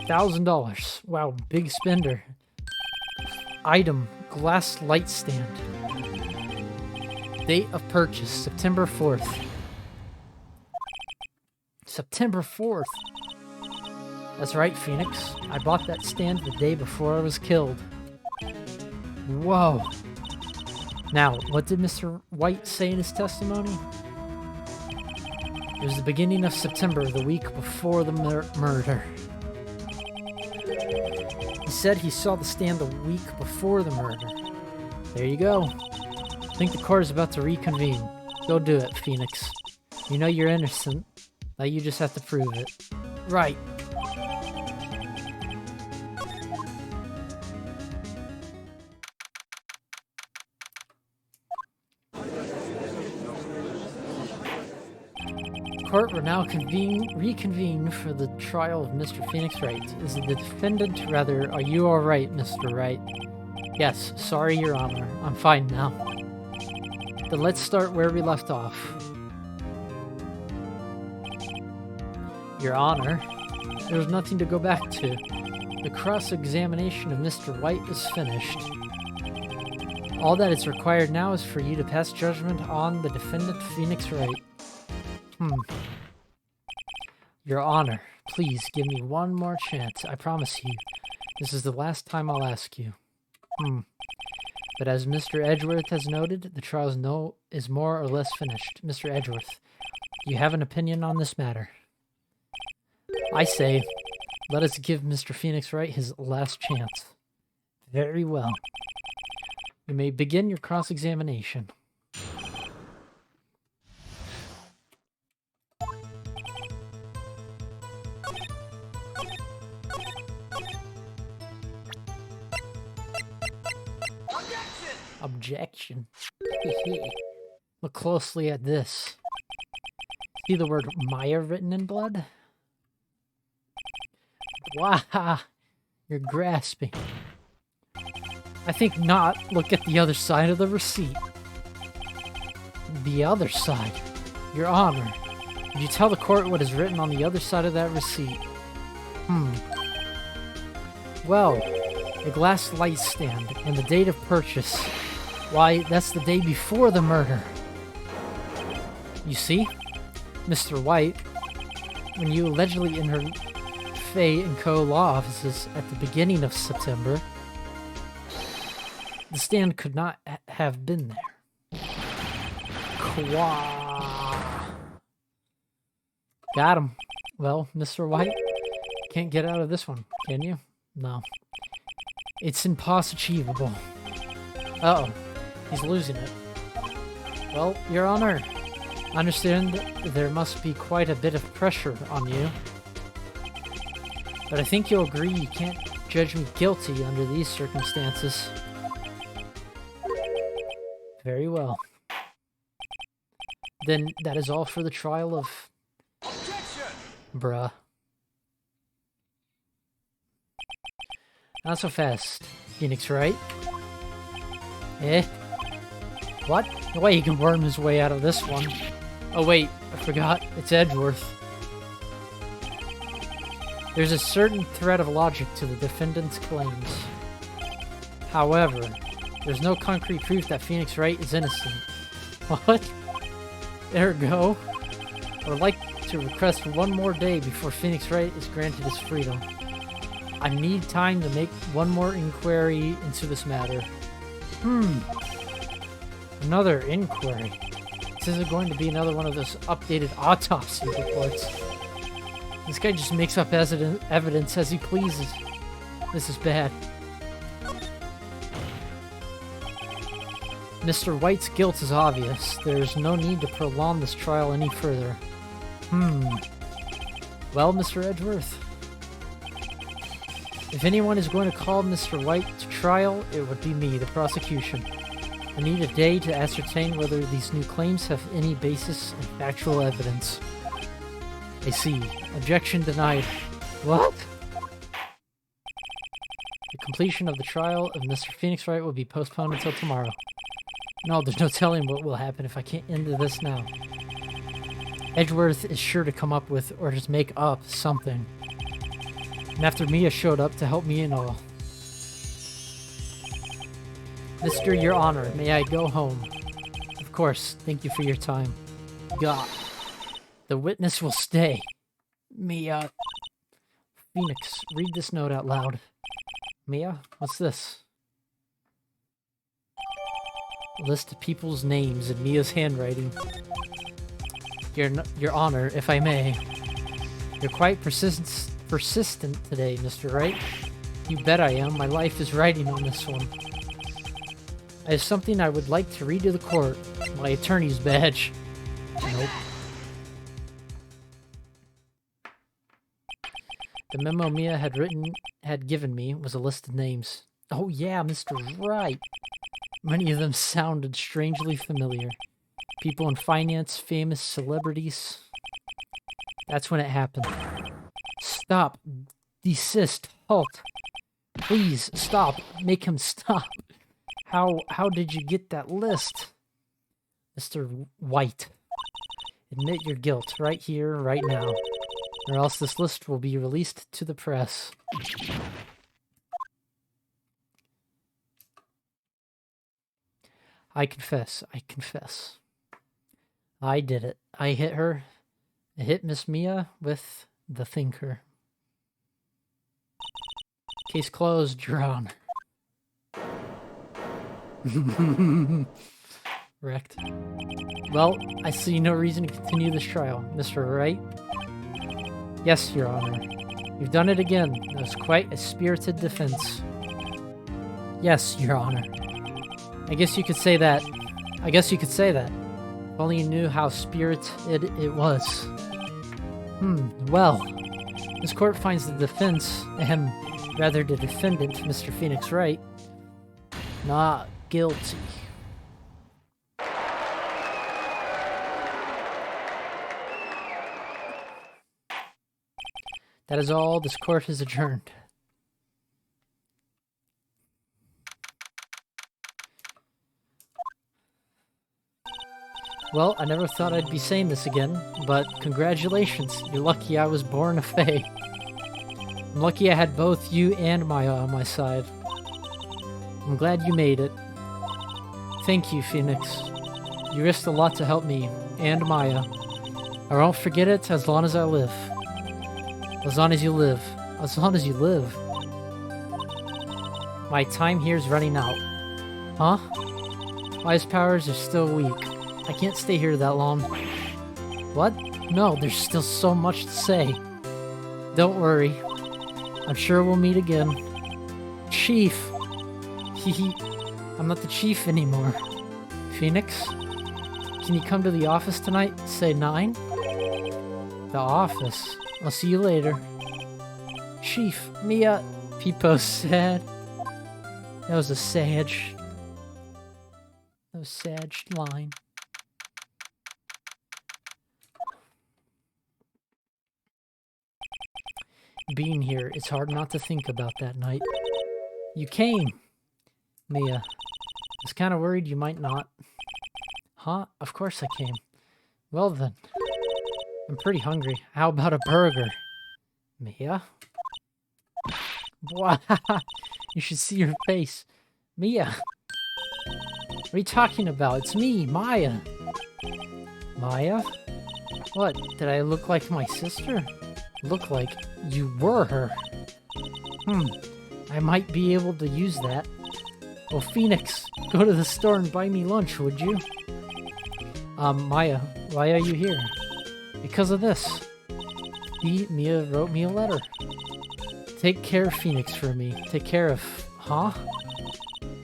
Speaker 1: $1,000. Wow, big spender. Item, glass light stand. Date of purchase, September 4th. September 4th. That's right, Phoenix. I bought that stand the day before I was killed. Whoa. Now, what did Mr. White say in his testimony? It was the beginning of September, the week before the murder. He said he saw the stand the week before the murder. There you go. I think the court is about to reconvene. Go do it, Phoenix. You know you're innocent. Now you just have to prove it. Right. Court will now reconvene for the trial of Mr. Phoenix Wright. Is the defendant, rather, are you alright, Mr. Wright? Yes, sorry, Your Honor. I'm fine now. Then let's start where we left off. Your Honor, there's nothing to go back to. The cross-examination of Mr. White is finished. All that is required now is for you to pass judgment on the defendant, Phoenix Wright. Your Honor, please give me one more chance. I promise you. This is the last time I'll ask you. But as Mr. Edgeworth has noted, the trial is more or less finished. Mr. Edgeworth, you have an opinion on this matter? I say, let us give Mr. Phoenix Wright his last chance. Very well. You may begin your cross-examination. Objection. Look closely at this. See the word Maya written in blood? Wow, you're grasping. I think not. Look at the other side of the receipt. The other side? Your Honor, did you tell the court what is written on the other side of that receipt? Well, the glass light stand and the date of purchase. Why, that's the day before the murder. You see, Mr. White, when you allegedly entered Fay & Co. law offices at the beginning of September, the stand could not have been there. Got him. Well, Mr. White, can't get out of this one, can you? No. It's impossible. Uh-oh. He's losing it. Well, Your Honor, I understand there must be quite a bit of pressure on you. But I think you'll agree you can't judge me guilty under these circumstances. Very well. Then that is all for the trial of... Objection! Bruh. Not so fast, Phoenix Wright. Eh? What? No way he can worm his way out of this one. Oh wait, I forgot. It's Edgeworth. There's a certain thread of logic to the defendant's claims. However, there's no concrete proof that Phoenix Wright is innocent. What? Ergo, I would like to request one more day before Phoenix Wright is granted his freedom. I need time to make one more inquiry into this matter. Another inquiry. This isn't going to be another one of those updated autopsy reports. This guy just makes up evidence as he pleases. This is bad. Mr. White's guilt is obvious. There is no need to prolong this trial any further. Well, Mr. Edgeworth, if anyone is going to call Mr. White to trial, it would be me, the prosecution. I need a day to ascertain whether these new claims have any basis in factual evidence. I see. Objection denied. What? The completion of the trial of Mr. Phoenix Wright will be postponed until tomorrow. No, there's no telling what will happen if I can't end this now. Edgeworth is sure to come up with, or just make up, something. And after Mia showed up to help me and all. Mr. Your Honor, may I go home? Of course, thank you for your time. God. The witness will stay. Mia. Phoenix, read this note out loud. Mia, what's this? A list of people's names in Mia's handwriting. Your Honor, if I may. You're quite persistent today, Mr. Wright. You bet I am. My life is riding on this one. I have something I would like to read to the court. My attorney's badge. Nope. The memo Mia had given me was a list of names. Oh yeah, Mr. Wright. Many of them sounded strangely familiar. People in finance, famous celebrities. That's when it happened. Stop. Desist. Halt. Please, stop. Make him stop. How did you get that list? Mr. White. Admit your guilt right here, right now. Or else this list will be released to the press. I confess. I confess. I did it. I hit her. I hit Miss Mia with the thinker. Case closed, Your Honor. Wrecked. Well, I see no reason to continue this trial. Mr. Wright? Yes, Your Honor. You've done it again. That was quite a spirited defense. Yes, Your Honor. I guess you could say that. If only you knew how spirited it was. Well. This court finds the defense, rather the defendant, Mr. Phoenix Wright, not guilty. That is all. This court is adjourned. Well, I never thought I'd be saying this again, but congratulations. You're lucky I was born a Fae. I'm lucky I had both you and Maya on my side. I'm glad you made it. Thank you, Phoenix. You risked a lot to help me, and Maya. I won't forget it as long as I live. As long as you live. As long as you live. My time here is running out. Huh? Maya's powers are still weak. I can't stay here that long. What? No, there's still so much to say. Don't worry. I'm sure we'll meet again. Chief! Hehe. I'm not the chief anymore. Phoenix? Can you come to the office tonight? Say 9? The office. I'll see you later. Chief, Mia... Peepo's sad. That was a sage. That was sage line. Being here, it's hard not to think about that night. You came! Mia. I was kind of worried you might not. Huh? Of course I came. Well then. I'm pretty hungry. How about a burger? Mia? Wow, you should see your face. Mia! What are you talking about? It's me, Maya. Maya? What, did I look like my sister? Look like you were her. I might be able to use that. Oh, Phoenix, go to the store and buy me lunch, would you? Maya, why are you here? Because of this. Mia wrote me a letter. Take care, Phoenix, for me. Take care of... Huh?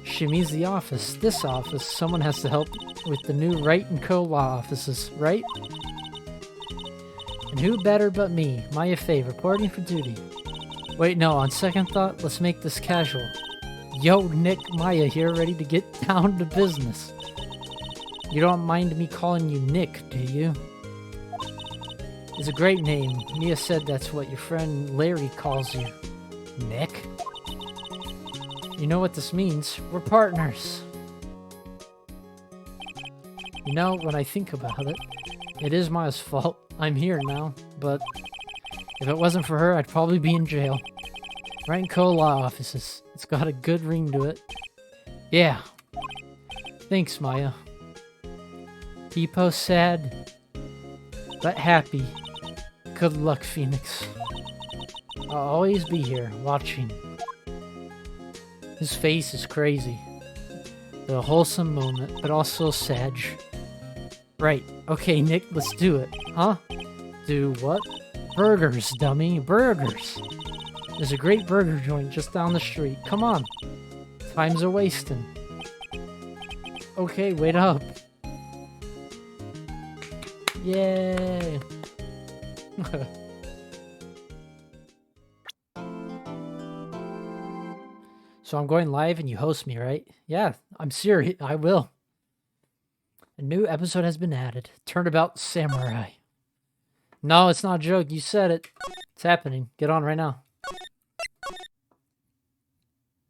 Speaker 1: She means the office. This office. Someone has to help with the new Wright & Co. law offices, right? And who better but me, Maya Fey, reporting for duty. Wait, no, on second thought, let's make this casual. Yo, Nick, Maya here, ready to get down to business. You don't mind me calling you Nick, do you? It's a great name. Mia said that's what your friend Larry calls you. Nick? You know what this means. We're partners. You know, when I think about it, it is Maya's fault. I'm here now, but if it wasn't for her, I'd probably be in jail. Wright & Co. law offices. It's got a good ring to it. Yeah. Thanks, Maya. People sad, but happy. Good luck, Phoenix. I'll always be here, watching. His face is crazy. The wholesome moment, but also sad. Right. Okay, Nick, let's do it. Huh? Do what? Burgers, dummy. Burgers. There's a great burger joint just down the street. Come on. Time's a wasting. Okay, wait up. Yay. So I'm going live and you host me, right? Yeah, I'm serious. I will. A new episode has been added. Turnabout Samurai. No, it's not a joke. You said it. It's happening. Get on right now.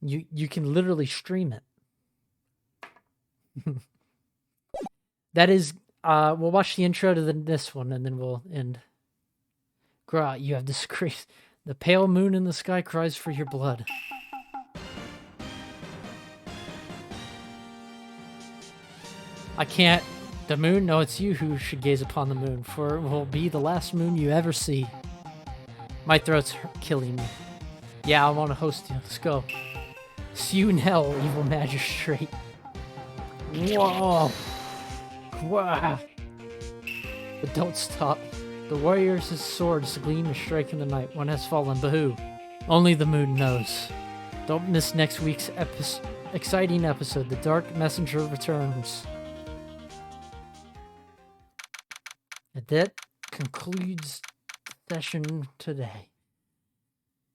Speaker 1: You can literally stream it. That is, we'll watch the intro to this one and then we'll end. Gra, you have disgraced. The pale moon in the sky cries for your blood. I can't. The moon? No, it's you who should gaze upon the moon, for it will be the last moon you ever see. My throat's killing me. Yeah, I want to host you. Let's go. See you in hell, evil magistrate. Whoa. Wow. But don't stop. The warriors' swords gleam and strike in the night. One has fallen, but who? Only the moon knows. Don't miss next week's exciting episode. The Dark Messenger returns. And that concludes the session today.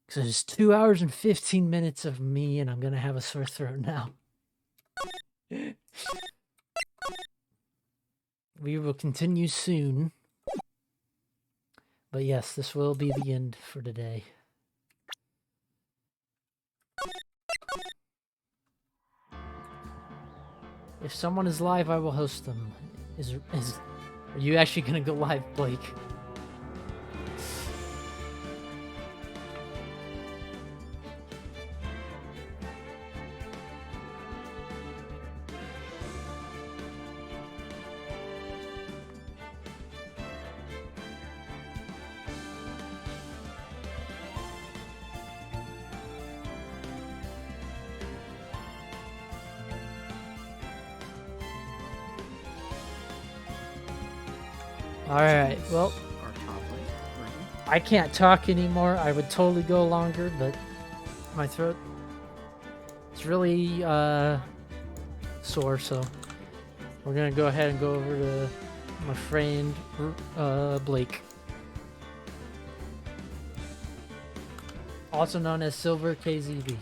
Speaker 1: Because it's 2 hours and 15 minutes of me, and I'm going to have a sore throat now. We will continue soon. But yes, this will be the end for today. If someone is live, I will host them. Are you actually gonna go live, Blake? Alright, well, I can't talk anymore. I would totally go longer, but my throat is really sore, so we're gonna go ahead and go over to my friend Blake, also known as Silver KZB.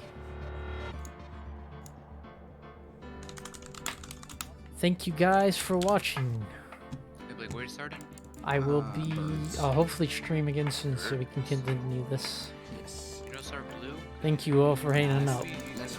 Speaker 1: Thank you guys for watching.
Speaker 3: Hey Blake, where are you starting?
Speaker 1: I will be hopefully stream again soon so we can continue this.
Speaker 4: Yes.
Speaker 3: You don't start blue?
Speaker 1: Thank you all for hanging out.
Speaker 3: That's